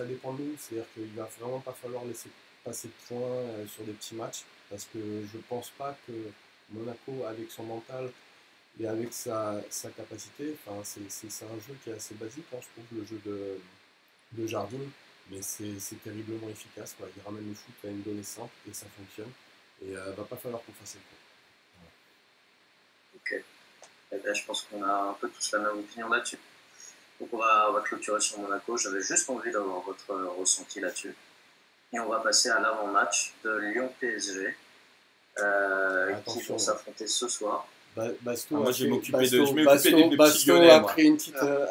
dépend de nous, c'est-à-dire qu'il va vraiment pas falloir laisser passer de points sur des petits matchs, parce que je pense pas que Monaco, avec son mental et avec sa capacité, c'est un jeu qui est assez basique, hein, je trouve, le jeu de Jardim, mais c'est terriblement efficace, quoi. Il ramène le foot à une donnée simple et ça fonctionne, et va pas falloir qu'on fasse le coup. Voilà. Ok. Eh bien, je pense qu'on a un peu tous la même opinion là-dessus. Donc on va clôturer sur Monaco. J'avais juste envie d'avoir votre ressenti là-dessus. Et on va passer à l'avant-match de Lyon-PSG qui vont s'affronter ce soir. Basto, moi, je vais m'occuper des petits Lyonnais. A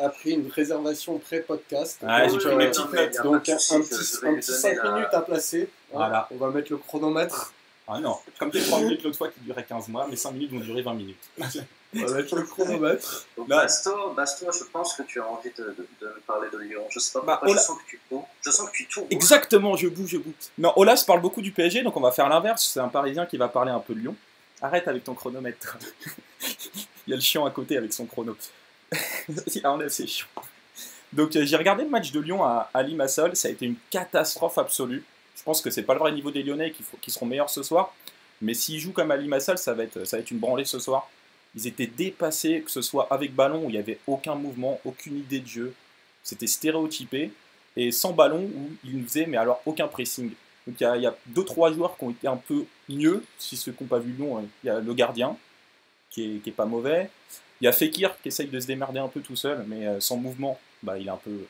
pris une réservation pré-podcast. J'ai pris mes petites notes. Donc un petit 5 minutes à placer. Voilà. On va mettre le chronomètre. Ah non, comme tes 3 minutes l'autre fois qui duraient 15 mois, mes 5 minutes vont durer 20 minutes. On va mettre le chronomètre. Donc, Basto, je pense que tu as envie de me parler de Lyon. Je sais pas pourquoi, je sens que tu tournes. Exactement, je bouge. Non, Olas parle beaucoup du PSG, donc on va faire l'inverse. C'est un Parisien qui va parler un peu de Lyon. Arrête avec ton chronomètre. Il y a le chiant à côté avec son chrono. Vas-y, enlève, c'est chiant. Donc j'ai regardé le match de Lyon à Limassol, ça a été une catastrophe absolue. Je pense que c'est pas le vrai niveau des Lyonnais qui seront meilleurs ce soir, mais s'ils jouent comme à Limassol, ça va être une branlée ce soir. Ils étaient dépassés, que ce soit avec ballon où il n'y avait aucun mouvement, aucune idée de jeu. C'était stéréotypé, et sans ballon où ils ne faisaient mais alors aucun pressing. Donc il y a 2-3 joueurs qui ont été un peu mieux, si ceux qui n'ont pas vu Lyon, il y a le gardien qui est pas mauvais. Il y a Fekir qui essaye de se démerder un peu tout seul, mais sans mouvement, il est un peu...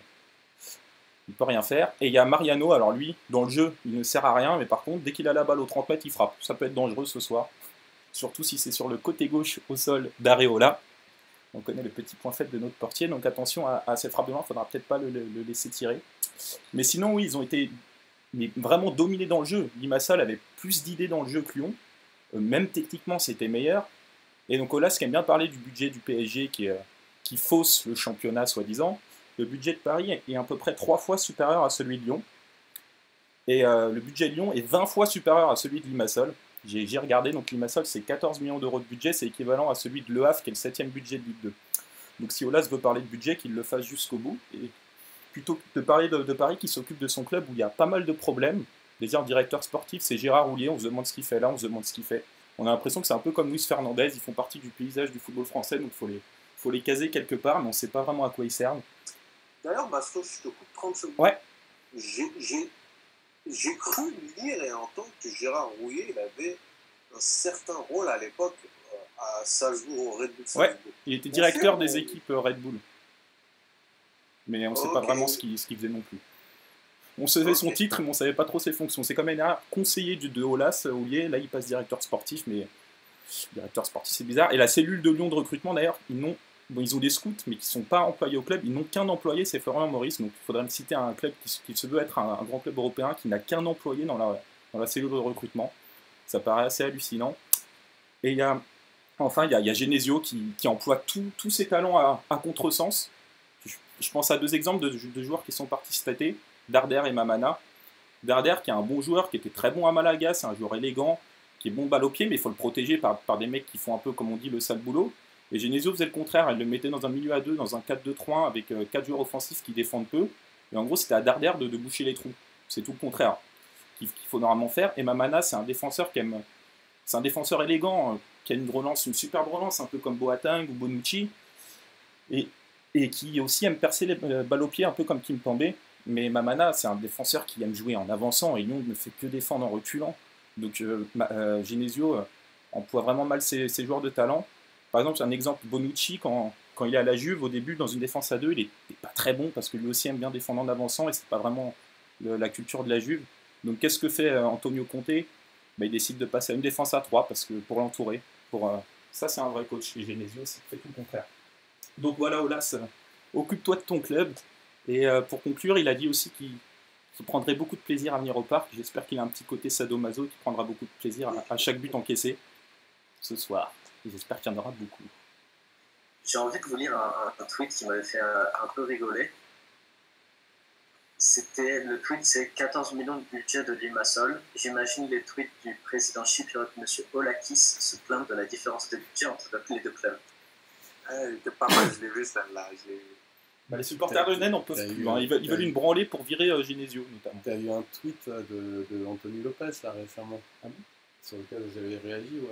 Il peut rien faire. Et il y a Mariano, alors lui, dans le jeu, il ne sert à rien, mais par contre, dès qu'il a la balle aux 30 mètres, il frappe. Ça peut être dangereux ce soir, surtout si c'est sur le côté gauche au sol d'Areola. On connaît le petit point faible de notre portier, donc attention à cette frappe de main, il ne faudra peut-être pas le laisser tirer. Mais sinon, oui, ils ont été vraiment dominés dans le jeu. Limassol avait plus d'idées dans le jeu que Lyon. Même techniquement, c'était meilleur. Et donc Olas qui aime bien parler du budget du PSG qui fausse le championnat, soi-disant. Le budget de Paris est à peu près 3 fois supérieur à celui de Lyon. Et le budget de Lyon est 20 fois supérieur à celui de Limassol. J'ai regardé, donc Limassol, c'est 14 millions d'euros de budget, c'est équivalent à celui de Le Havre, qui est le 7e budget de Ligue 2. Donc si Olas veut parler de budget, qu'il le fasse jusqu'au bout. Et plutôt que de parler de Paris qui s'occupe de son club où il y a pas mal de problèmes. Déjà, le directeur sportif, c'est Gérard Houllier, on se demande ce qu'il fait là, on se demande ce qu'il fait. On a l'impression que c'est un peu comme Luis Fernandez, ils font partie du paysage du football français, donc il faut les caser quelque part, mais on ne sait pas vraiment à quoi ils servent. D'ailleurs, Basto, je te coupe 30 secondes. Ouais. J'ai cru lire et entendre que Gérard Houllier il avait un certain rôle à l'époque à Salzbourg, au Red Bull Salzbourg. Ouais, il était directeur des équipes Red Bull. Mais on ne sait pas vraiment ce qu'il faisait non plus. On savait son titre, mais on ne savait pas trop ses fonctions. C'est comme un conseiller de Olas, Houllier, là il passe directeur sportif, mais directeur sportif c'est bizarre. Et la cellule de Lyon de recrutement d'ailleurs, ils ont des scouts, mais qui ne sont pas employés au club. Ils n'ont qu'un employé, c'est Florian Maurice. Donc il faudrait me citer un club qui se veut être un grand club européen, qui n'a qu'un employé dans la cellule de recrutement. Ça paraît assez hallucinant. Et il y a Genesio qui emploie tous ses talents à contresens. Je pense à 2 exemples de joueurs qui sont partis cet été, Darder et Mamana. Darder qui est un bon joueur, qui était très bon à Malaga, c'est un joueur élégant, qui est bon balle au pied, mais il faut le protéger par des mecs qui font un peu, comme on dit, le sale boulot. Et Genesio faisait le contraire, elle le mettait dans un milieu à 2, dans un 4-2-3-1 avec 4 joueurs offensifs qui défendent peu. Et en gros, c'était à Darder de boucher les trous. C'est tout le contraire qu'il faut normalement faire. Et Mamana, c'est un défenseur c'est un défenseur élégant, qui a une superbe relance, un peu comme Boateng ou Bonucci, et qui aussi aime percer les balles au pied, un peu comme Kimpembe. Mais Mamana, c'est un défenseur qui aime jouer en avançant, et Lyon ne fait que défendre en reculant. Donc Genesio emploie vraiment mal ses joueurs de talent. Par exemple, un exemple, Bonucci, quand il est à la Juve, au début, dans une défense à 2, il n'était pas très bon, parce que lui aussi aime bien défendre en avançant, et c'est pas vraiment la culture de la Juve. Donc qu'est-ce que fait Antonio Conte? Il décide de passer à une défense à 3 pour l'entourer. Ça, c'est un vrai coach. Et Genesio, c'est fait tout le contraire. Donc voilà, Aulas, occupe-toi de ton club. Et pour conclure, il a dit aussi qu'il prendrait beaucoup de plaisir à venir au parc. J'espère qu'il a un petit côté sadomaso qui prendra beaucoup de plaisir à chaque but encaissé ce soir. Et j'espère qu'il y en aura beaucoup. J'ai envie de vous lire un tweet qui m'avait fait un peu rigoler. Le tweet, c'est 14 millions de budget de Limassol. J'imagine les tweets du président chypriote, M. Olakis, se plaindre de la différence de budget entre les deux clubs. Elle était pas mal, je l'ai vu celle-là. Les supporters de Rennes n'en peuvent plus. Ils veulent une branlée pour virer Genesio, notamment. Tu as eu un tweet de Anthony Lopez là, récemment, sur lequel j'avais réagi, où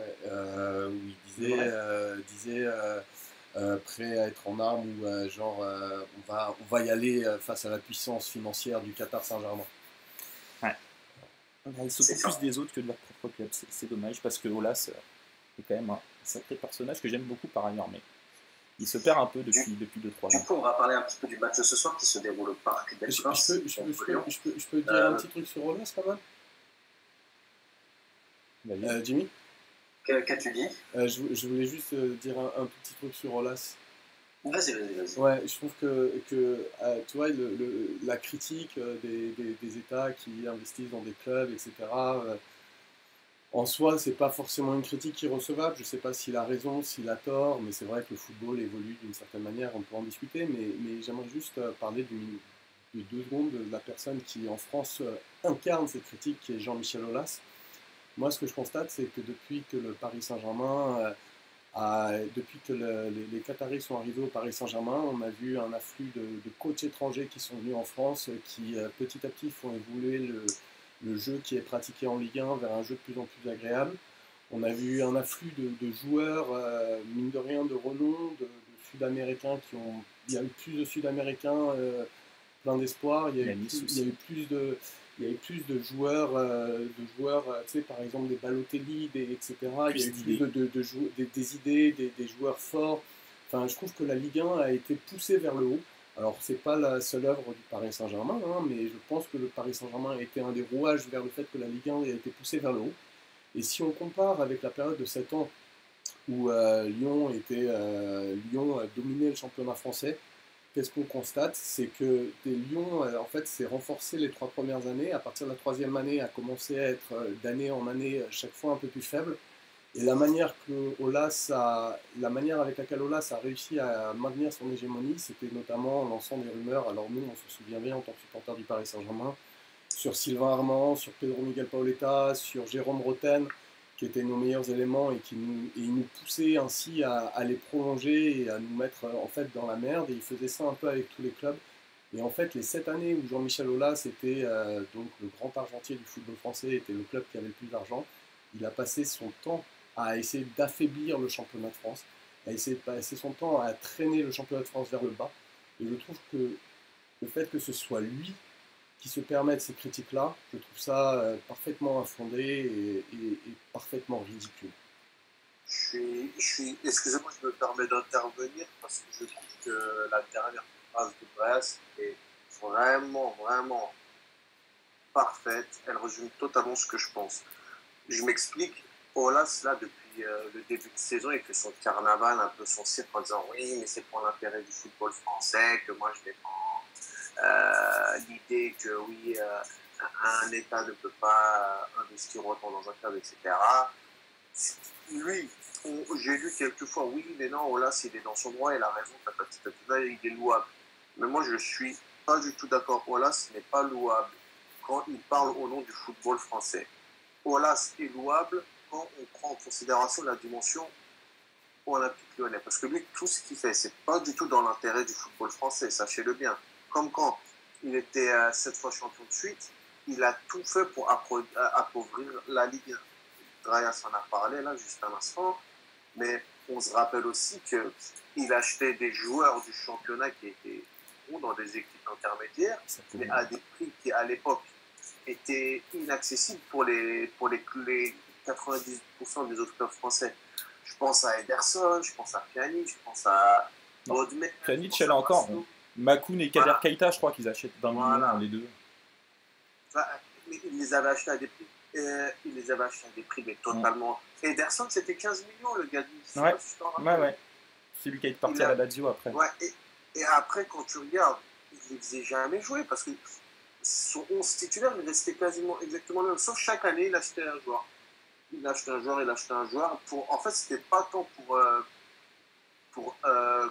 il disait prêt à être en armes ou on va y aller face à la puissance financière du Qatar Saint-Germain. Ouais. Ils s'occupent plus des autres que de leur propre club. C'est dommage parce que Aulas est quand même un sacré personnage que j'aime beaucoup par ailleurs, mais il se perd un peu depuis 2-3 ans. Du coup, on va parler un petit peu du match de ce soir qui se déroule au Parc des Princes. Je peux dire un petit truc sur Aulas quand même. Jimmy, qu'as-tu dit? Je voulais juste dire un petit truc sur Aulas. Vas-y. Ouais, je trouve que tu vois, la critique des États qui investissent dans des clubs, etc., en soi, c'est pas forcément une critique irrecevable. Je sais pas s'il a raison, s'il a tort, mais c'est vrai que le football évolue d'une certaine manière, on peut en discuter, mais j'aimerais juste parler de 2 secondes de la personne qui, en France, incarne cette critique, qui est Jean-Michel Aulas. Moi, ce que je constate, c'est que depuis que le Paris Saint-Germain depuis que les Qataris sont arrivés au Paris Saint-Germain, on a vu un afflux de coachs étrangers qui sont venus en France, qui petit à petit font évoluer le jeu qui est pratiqué en Ligue 1 vers un jeu de plus en plus agréable. On a vu un afflux de joueurs, mine de rien, de renom, de Sud-Américains il y a eu plus de Sud-Américains plein d'espoir, il y a eu plus de joueurs, tu sais, par exemple des Balotelli, etc. Il y a eu plus des idées, des joueurs forts. Enfin, je trouve que la Ligue 1 a été poussée vers le haut. Alors, c'est pas la seule œuvre du Paris Saint-Germain, mais je pense que le Paris Saint-Germain a été un des rouages vers le fait que la Ligue 1 a été poussée vers le haut. Et si on compare avec la période de 7 ans où Lyon dominait le championnat français, qu'est-ce qu'on constate? C'est que Lyon, en fait, s'est renforcé les 3 premières années. À partir de la 3e année, a commencé à être d'année en année chaque fois un peu plus faible. Et la manière avec laquelle Aulas a réussi à maintenir son hégémonie, c'était notamment en lançant des rumeurs. Alors nous, on se souvient bien en tant que supporter du Paris Saint-Germain, sur Sylvain Armand, sur Pedro Miguel Paoletta, sur Jérôme Roten, qui étaient nos meilleurs éléments et il nous poussait ainsi à les prolonger et à nous mettre en fait dans la merde. Et il faisait ça un peu avec tous les clubs. Et en fait, les 7 années où Jean-Michel Aulas était donc le grand argentier du football français, était le club qui avait le plus d'argent, il a passé son temps à essayer d'affaiblir le championnat de France, à essayer de passer son temps à traîner le championnat de France vers le bas. Et je trouve que le fait que ce soit lui qui se permette ces critiques-là, je trouve ça parfaitement infondé et parfaitement ridicule. Excusez-moi, je me permets d'intervenir parce que je trouve que la dernière phrase de Brest est vraiment parfaite. Elle résume totalement ce que je pense. Je m'explique. Aulas, là, depuis le début de saison, il fait son carnaval, un peu son cirque en disant oui, mais c'est pour l'intérêt du football français que moi je défends l'idée que oui, un État ne peut pas investir autant dans un club, etc. Lui, j'ai lu quelques fois, oui, mais non, Aulas, il est dans son droit, il a raison, il est louable. Mais moi, je suis pas du tout d'accord. Aulas n'est pas louable quand il parle au nom du football français. Aulas est louable quand on prend en considération la dimension Olympique Lyonnais. Parce que lui, tout ce qu'il fait, c'est pas du tout dans l'intérêt du football français, sachez-le bien. Comme quand il était 7 fois champion de suite, il a tout fait pour appauvrir la Ligue 1. Draya s'en a parlé là, juste un instant. Mais on se rappelle aussi qu'il achetait des joueurs du championnat qui étaient dans des équipes intermédiaires, mais à des prix qui, à l'époque, étaient inaccessibles pour les 90% des autres clubs français. Je pense à Ederson, je pense à Pjanic, je pense à Bodmer. Pjanic, elle a encore. Makoun et Kader Keita, je crois qu'ils achètent d'un million les deux. Mais ils les avaient achetés à des prix. Mais totalement. Ederson, c'était 15 millions, le gars. Ouais. C'est lui qui est parti à la Lazio après. Ouais, et après, quand tu regardes, il ne les faisait jamais jouer parce que son 11 titulaire, il restait quasiment exactement le même. Sauf chaque année, il achetait un joueur. Il achetait un joueur. En fait, c'était pas tant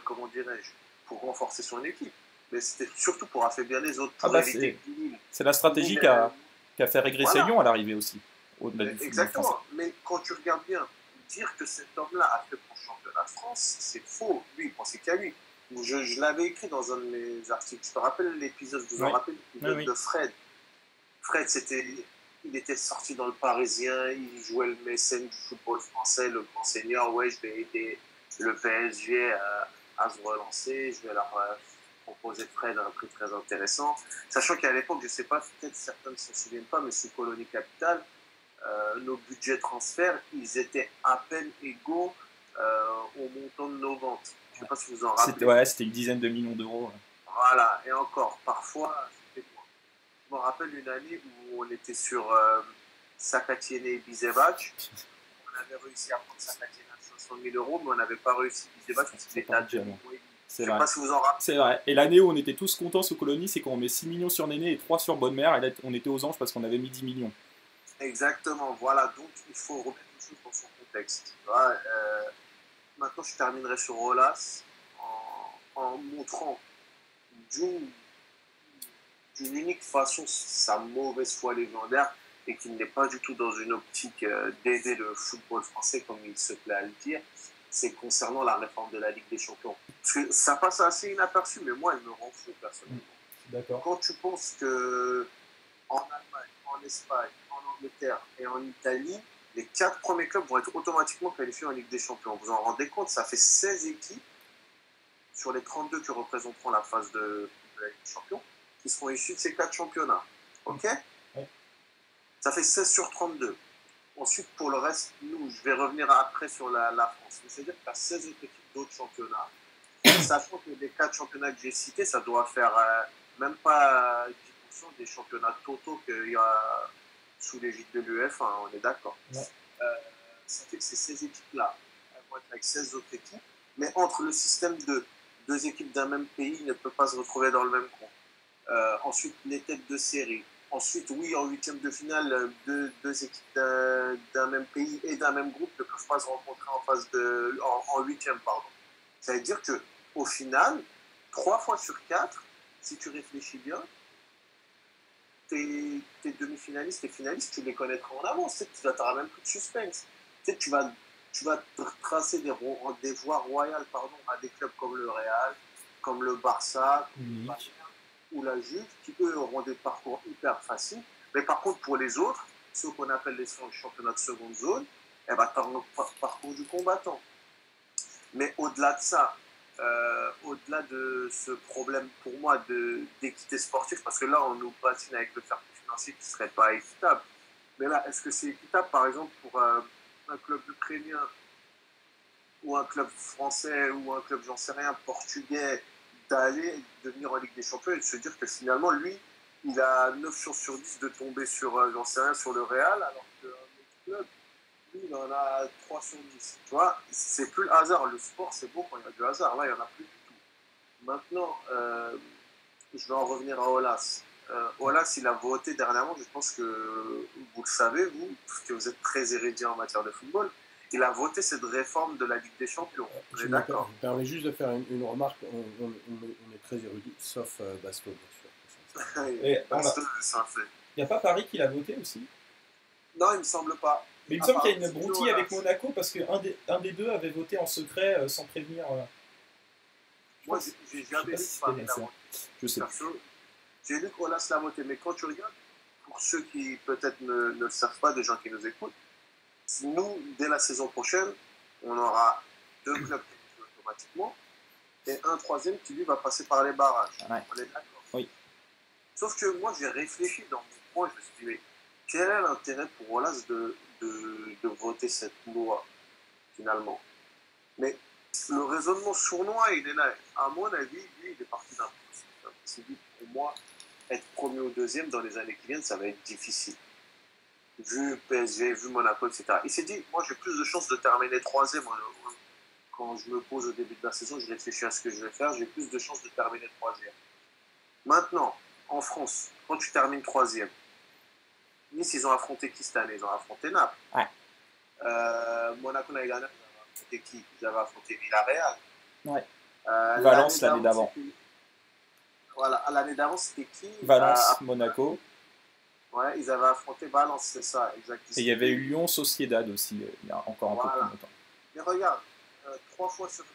comment dirais-je, pour renforcer son équipe, mais c'était surtout pour affaiblir les autres. C'est la stratégie qui a fait régresser Lyon à l'arrivée aussi. Exactement. Mais quand tu regardes bien, dire que cet homme-là a fait pour le championnat de France, c'est faux. Lui, il pensait qu'à lui. Je l'avais écrit dans un de mes articles. Je te rappelle l'épisode, de Fred. Fred, il était sorti dans le Parisien, il jouait le mécène du football français, le grand seigneur. Ouais, je vais aider le PSG à se relancer, je vais leur proposer Fred à un prix très intéressant. Sachant qu'à l'époque, je ne sais pas, peut-être certains ne s'en souviennent pas, mais sous Colonie Capital, nos budgets transferts, ils étaient à peine égaux au montant de nos ventes. Je ne sais pas si vous en rappelez. C'était une dizaine de millions d'euros. Voilà, et encore, parfois, c'était moins. Je me rappelle une année où on était sur Sakatiene et Bizevac. On avait réussi à prendre Sakatiene à 500 000 euros, mais on n'avait pas réussi Bizevac parce qu'il était à 2 millions. Je ne sais pas si vous en rappelez. C'est vrai. Et l'année où on était tous contents sous Colonie, c'est quand on met 6 millions sur Néné et 3 sur Bonne-Mère. Et là, on était aux anges parce qu'on avait mis 10 millions. Exactement, voilà. Donc, il faut remettre les choses dans son contexte. Maintenant, je terminerai sur Aulas en montrant d'une unique façon sa mauvaise foi légendaire et qu'il n'est pas du tout dans une optique d'aider le football français comme il se plaît à le dire. C'est concernant la réforme de la Ligue des Champions. Parce que ça passe assez inaperçu, mais moi, il me rend fou personnellement. D'accord. Quand tu penses que en Allemagne, en Espagne, en Angleterre et en Italie, les 4 premiers clubs vont être automatiquement qualifiés en Ligue des Champions. Vous en rendez compte, ça fait 16 équipes sur les 32 qui représenteront la phase de la Ligue des Champions qui seront issues de ces 4 championnats. Ok ? Ouais. Ça fait 16 sur 32. Ensuite, pour le reste, je vais revenir après sur la France. C'est-à-dire que tu as 16 autres équipes d'autres championnats. Sachant que les 4 championnats que j'ai cités, ça doit faire même pas 10% des championnats totaux qu'il y a sous l'égide de l'UEFA, on est d'accord. Ouais. Ça fait que c'est ces équipes-là. Elles vont être avec 16 autres équipes. Mais entre le système de 2 équipes d'un même pays ne peut pas se retrouver dans le même groupe. Ensuite, les têtes de série. Ensuite, oui, en huitième de finale, deux équipes d'un même pays et d'un même groupe ne peuvent pas se rencontrer en huitième, pardon. Ça veut dire qu'au final, 3 fois sur 4, si tu réfléchis bien, tes demi-finalistes et finalistes, tu les connaîtras en avance. Tu n'auras même plus de suspense. Tu vas tracer des voies royales à des clubs comme le Real, comme le Barça, ou la Juve, qui eux auront des parcours hyper faciles. Mais par contre, pour les autres, ceux qu'on appelle les championnats de seconde zone, tu as un parcours du combattant. Mais au-delà de ça, au-delà de ce problème pour moi d'équité sportive, parce que là on nous patine avec le fair play financier qui ne serait pas équitable. Mais là, est-ce que c'est équitable par exemple pour un club ukrainien ou un club français ou un club, j'en sais rien, portugais, de venir en Ligue des Champions et de se dire que finalement lui, il a 9 chances sur 10 de tomber sur, j'en sais rien, sur le Real, alors qu'un autre club, lui, il en a 3 sur 10. Tu vois, c'est plus le hasard. Le sport, c'est beau quand il y a du hasard. Là, il n'y en a plus du tout. Maintenant, je vais en revenir à Aulas. Aulas, il a voté dernièrement, je pense que vous le savez, vous, parce que vous êtes très érudit en matière de football, il a voté cette réforme de la Ligue des Champions. Je me permets juste de faire une remarque. On est très érudit, sauf Basto, bien sûr. Basto, c'est un fait. Il n'y a pas Paris qui l'a voté aussi ? Non, il ne me semble pas. Mais il me semble qu'il y a une broutille avec Monaco parce qu'un des deux avait voté en secret sans prévenir. Moi, j'ai jamais lu Paris l'a voté. Je sais. J'ai lu qu'Olas l'a voté, mais quand tu regardes, pour ceux qui peut-être ne le savent pas, des gens qui nous écoutent, nous, dès la saison prochaine, on aura 2 clubs qui jouent automatiquement et un troisième qui lui va passer par les barrages. Ouais. On est d'accord. Oui. Sauf que moi, j'ai réfléchi dans mon coin, je me suis dit, mais quel est l'intérêt pour Olas de voter cette loi, finalement? Mais le raisonnement sournois, il est là. À mon avis, lui, il est parti d'un principe. Il s'est dit, pour moi, être premier ou deuxième dans les années qui viennent, ça va être difficile. Vu PSG, vu Monaco, etc. Il s'est dit, moi, j'ai plus de chances de terminer troisième. Quand je me pose au début de la saison, je réfléchis à ce que je vais faire, j'ai plus de chances de terminer troisième. Maintenant, en France, quand tu termines troisième, Nice, ils ont affronté qui cette année? Ils ont affronté Naples. Ouais. Monaco, l'année dernière, ils avaient affronté qui? Ils avaient affronté Villarreal. Ouais. Valence l'année d'avant. Voilà, l'année d'avant, c'était qui? Valence, Monaco. Ouais, ils avaient affronté Valence, c'est ça, exactement. Et il y avait eu Lyon, Sociedad aussi, il y a encore un peu plus longtemps. Mais regarde, 3 fois sur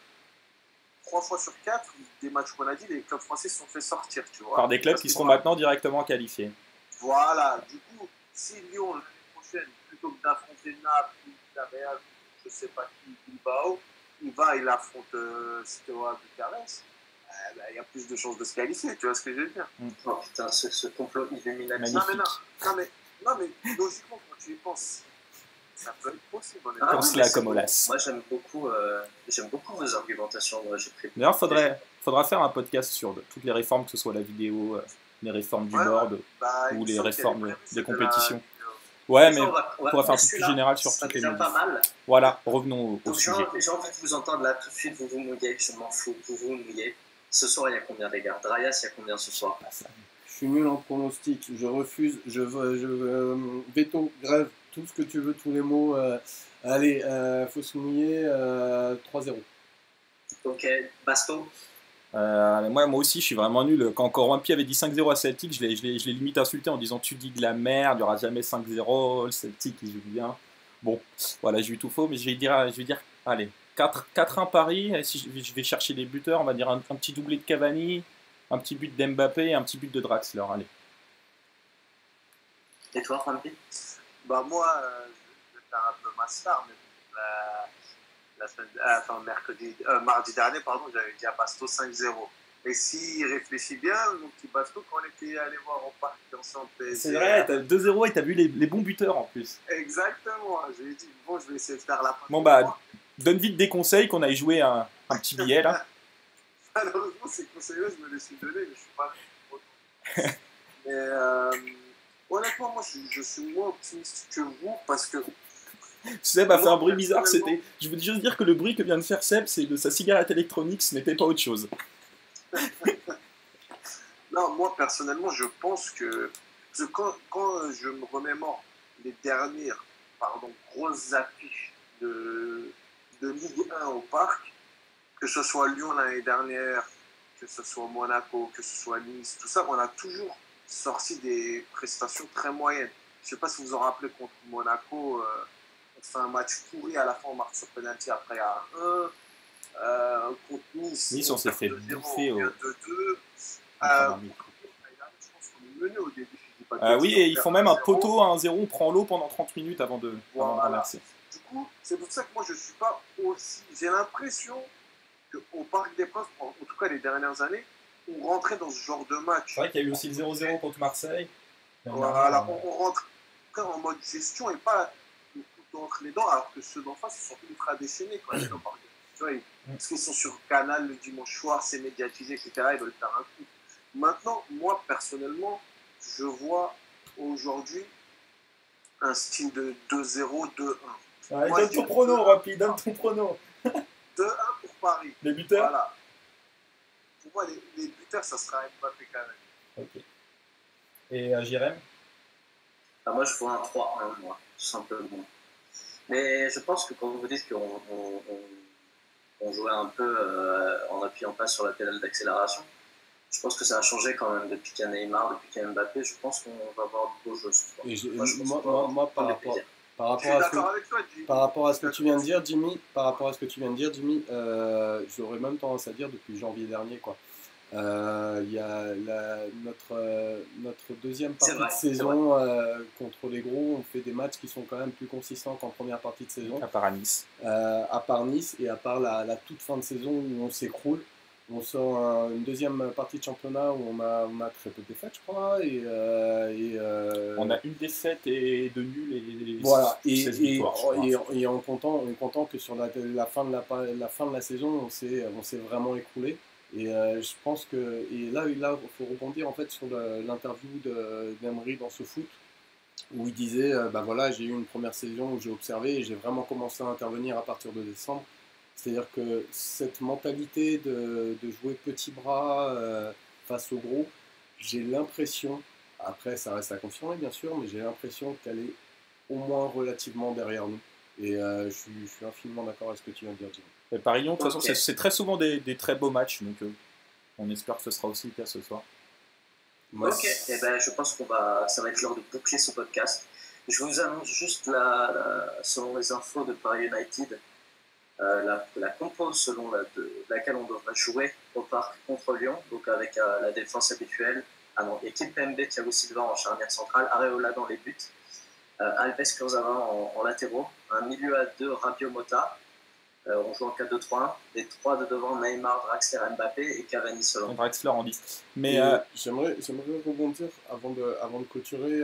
4, des matchs qu'on a dit, les clubs français se sont fait sortir, tu vois. Par des clubs qui seront maintenant directement qualifiés. Voilà, du coup, si Lyon, l'année prochaine, plutôt que d'affronter Naples, Villarreal, je sais pas qui, Bilbao, il affronte Steaua Bucarest, il y a plus de chances de se qualifier, tu vois ce que je veux dire? Oh putain, ce complot illuminatif. Non mais logiquement, quand tu y penses, ça peut être possible. Comme cela, comme Olas. Moi, j'aime beaucoup vos argumentations. D'ailleurs, faudra faire un podcast sur toutes les réformes, que ce soit la vidéo, les réformes du board ou les réformes des compétitions. Ouais, mais on pourra faire un peu plus général sur toutes les pas mal. Voilà, revenons au sujet. J'ai envie de vous entendre là tout de suite, vous mouillez, je m'en fous, vous mouillez. Ce soir, il y a combien, les gars? Drayas, il y a combien ce soir? Je suis nul en pronostic, je refuse, je veto, grève, tout ce que tu veux, tous les mots. Allez, faut se mouiller, 3-0. Ok, Basto? Moi aussi, je suis vraiment nul. Quand Corwampi avait dit 5-0 à Celtic, je l'ai limite insulté en disant tu dis de la merde, il n'y aura jamais 5-0, le Celtic il joue bien. Bon, voilà, j'ai eu tout faux, mais je vais dire allez, 4-1 Paris. Et si je vais chercher des buteurs, on va dire un petit doublé de Cavani, un petit but d'Mbappé et un petit but de Draxler. Allez. Et toi, Rampi? Bah moi, je vais faire un peu ma star, mais mardi dernier, pardon, j'avais dit à Basto 5-0. Et s'il réfléchit bien, mon petit Basto, quand on était allé voir au parc ensemble PSG. C'est vrai, t'as 2-0 et t'as vu les bons buteurs en plus. Exactement, j'ai dit, bon, je vais essayer de faire la fin. Bon bah, donne vite des conseils qu'on aille jouer un petit billet là. Malheureusement, ces conseils-là, je me les suis donnés, mais je suis pas mais honnêtement, moi, je suis moins optimiste que vous parce que. Seb a fait un bruit bizarre, c'était. Je veux juste dire que le bruit que vient de faire Seb, c'est de sa cigarette électronique, ce n'était pas autre chose. Non, moi personnellement, je pense que quand je me remémore les dernières grosses affiches de Ligue 1 au parc, que ce soit Lyon l'année dernière, que ce soit Monaco, que ce soit Nice, tout ça, on a toujours sorti des prestations très moyennes. Je ne sais pas si vous vous en rappelez contre Monaco, on fait un match pourri, à la fin on marque sur penalty après à 1. Contre Nice, on s'est fait bouffer au 2-2. Je pense qu'on est mené au début. Oui, et ils font même un poteau à 1-0, on prend l'eau pendant 30 minutes avant de renverser. Du coup, c'est pour ça que moi je ne suis pas aussi. J'ai l'impression qu'au Parc des Princes, en tout cas les dernières années, on rentrait dans ce genre de match. C'est vrai qu'il y a eu aussi le 0-0 contre Marseille. Voilà, on rentre en mode gestion et pas le couteau entre les dents, alors que ceux d'en face sont ultra déchaînés quand ils sont au Parc des Princes. Tu vois, parce qu'ils sont sur Canal le dimanche soir, c'est médiatisé, etc. Ils veulent faire un coup. Maintenant, moi personnellement, je vois aujourd'hui un style de 2-0, 2-1. Ouais, donne ton prono, Rapi, donne ton prono. 2-1 pour Paris. Les buteurs? Voilà. Pour moi, les buteurs, ça sera Mbappé quand même. Ok. Et Jérém? Moi, je vois un 3-1, moi, tout simplement. Mais je pense que quand vous dites qu'on jouait un peu en appuyant pas sur la pédale d'accélération, je pense que ça a changé quand même depuis qu'il y a Neymar, depuis qu'il y a Mbappé. Je pense qu'on va avoir de beaux jeux ce soir. Moi, Par rapport à ce que tu viens de dire, Jimmy, j'aurais même tendance à dire depuis janvier dernier, quoi. Il y a notre deuxième partie de saison contre les gros, on fait des matchs qui sont quand même plus consistants qu'en première partie de saison. À part à Nice. À part Nice et à part la toute fin de saison où on s'écroule. On sort une deuxième partie de championnat où on a très peu de défaites, je crois. On a une défaite et deux nuls et voilà. 16 victoires. Et en comptant que sur la fin de la saison, on s'est vraiment écroulé. Et je pense que. Et là, il faut rebondir en fait sur l'interview d'Emery dans ce foot, où il disait bah voilà, j'ai eu une première saison où j'ai observé et j'ai vraiment commencé à intervenir à partir de décembre. C'est-à-dire que cette mentalité de jouer petit bras face au gros, j'ai l'impression, après ça reste à confirmer bien sûr, mais j'ai l'impression qu'elle est au moins relativement derrière nous. Et je suis infiniment d'accord avec ce que tu viens de dire, Jimmy. Et Paris Lyon, de toute façon, c'est très souvent des très beaux matchs, donc on espère que ce sera aussi le cas ce soir. Ok, et ben, je pense ça va être l'heure de boucler ce podcast. Je vous annonce juste selon les infos de Paris United, la compo selon laquelle on devra jouer au parc contre Lyon, donc avec la défense habituelle, équipe PMB, Thiago Silva en charnière centrale, Areola dans les buts, Alves Kurzawa en latéraux, un milieu à deux, Rabiot Mota, on joue en 4-2-3-1, les trois de devant, Neymar, Draxler, Mbappé et Cavani Solon. Draxler en 10. Mais j'aimerais rebondir avant de clôturer,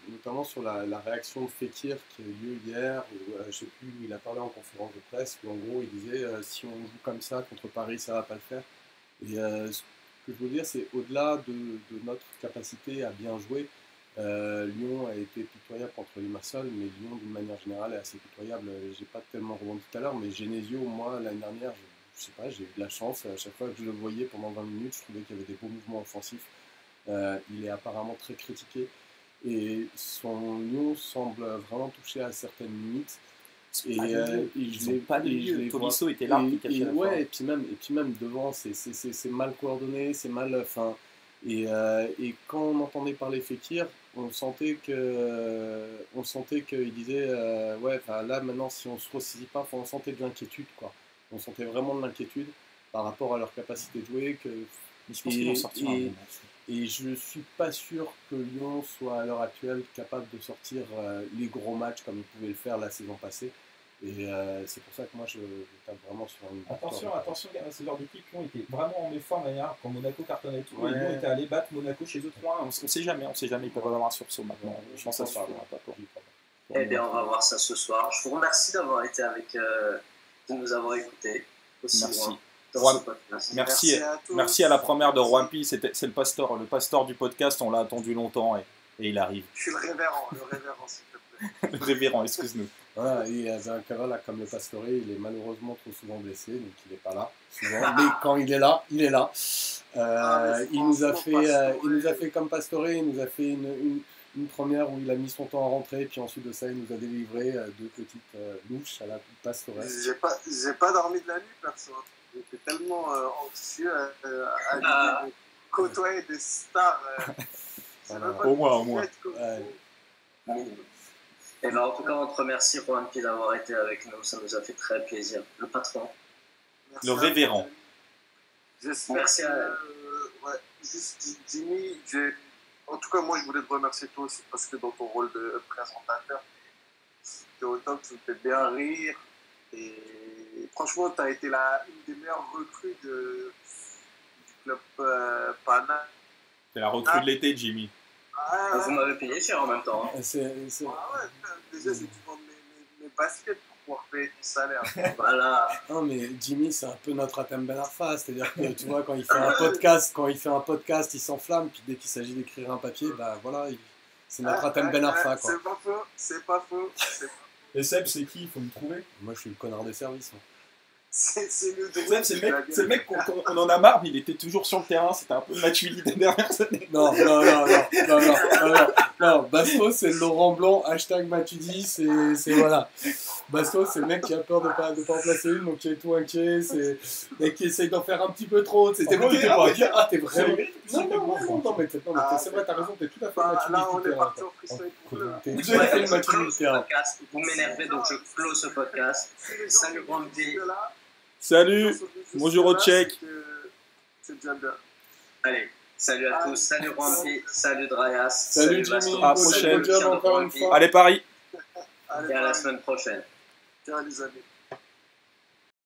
notamment sur la réaction de Fekir qui a eu lieu hier, où je ne sais plus, il a parlé en conférence de presse, où en gros il disait si on joue comme ça contre Paris, ça ne va pas le faire. Et ce que je veux dire, c'est au-delà de notre capacité à bien jouer, Lyon a été pitoyable contre Limassol, mais Lyon d'une manière générale est assez pitoyable. J'ai pas tellement rebondi tout à l'heure, mais Genesio, moi l'année dernière, je sais pas, j'ai eu de la chance. À chaque fois que je le voyais pendant 20 minutes, je trouvais qu'il y avait des beaux mouvements offensifs. Il est apparemment très critiqué et son Lyon semble vraiment toucher à certaines limites. Ils n'ont pas de lieu. Tolisso était là qui cachait la ouais, et puis même devant, c'est mal coordonné, c'est mal. Et quand on entendait parler Fekir, on sentait qu'il disait ouais, là maintenant si on se ressaisit pas, on sentait de l'inquiétude, quoi. On sentait vraiment de l'inquiétude par rapport à leur capacité de jouer. Je pense qu'ils vont sortir. Et je suis pas sûr que Lyon soit à l'heure actuelle capable de sortir les gros matchs comme ils pouvaient le faire la saison passée. Et c'est pour ça que moi je tape vraiment sur une. Attention, ces genres d'équipes qui ont été vraiment en effort manière quand Monaco cartonnait tout. Ouais. Lyon était allé battre Monaco chez eux 3-1. On sait jamais, ils peuvent avoir un sursaut maintenant. Je pense que ça suffira pas pour. Eh bien, on va voir ça ce soir. Je vous remercie d'avoir été de nous avoir écoutés aussi loin. Merci à la première de Roampi, c'est le pasteur du podcast, on l'a attendu longtemps et il arrive. Je suis le révérend s'il te plaît. Le révérend, excuse-nous. Voilà, et Zakavala, comme le Pastore, il est malheureusement trop souvent blessé, donc il n'est pas là. Souvent. Mais quand il est là, il est là. Il nous a fait comme Pastore, il nous a fait une première où il a mis son temps à rentrer, puis ensuite de ça, il nous a délivré deux petites louches à la Pastore. J'ai pas dormi de la nuit, perso. J'étais tellement anxieux à l'idée de côtoyer des stars. Au moins. Et ben, en tout cas, on te remercie, Roampi, d'avoir été avec nous. Ça nous a fait très plaisir. Le patron. Merci le révérend. Merci juste Jimmy, en tout cas, moi, je voulais te remercier toi aussi parce que dans ton rôle de présentateur, c'était au top, tu me fais bien rire. Et franchement, tu as été une des meilleures recrues du club Pana. C'est la recrue de l'été, Jimmy. Vous m'avez payé cher en même temps. Hein. Déjà, c'est tu vends mes baskets pour pouvoir payer ton salaire. Voilà. Non, mais Jimmy, c'est un peu notre Atem Ben Arfa. C'est-à-dire que tu vois, quand il fait un podcast, il s'enflamme. Puis dès qu'il s'agit d'écrire un papier, bah voilà, c'est notre Atem Ben Arfa. Quoi. C'est pas faux. Et Seb, c'est qui? Il faut me trouver. Moi, je suis le connard des services. C'est le C'est le mec qu'on en a marre, mais il était toujours sur le terrain. C'était un peu Matuidi des dernières années. Non. Bastos, c'est le Laurent Blanc, hashtag Matuidi, c'est voilà. Bastos, c'est le mec qui a peur de pas en placer une, donc qui est tout inquiet, c'est le mec qui essaye d'en faire un petit peu trop. T'es pas inquiet. Ah, t'es vraiment. Non, mais c'est vrai, t'as raison, t'es tout à fait Matuidi. Là, on est parti en freestyle pour le. T'es tout à fait Matuidi. Vous m'énervez, donc je close ce podcast. Salut, Randy. Salut, bonjour au Tchèque. C'est déjà bien. Allez, salut à tous, salut Randy, salut Dryas. Salut Jimmy, à la prochaine. encore une fois. Allez Paris. Et à la semaine prochaine. Ciao les amis.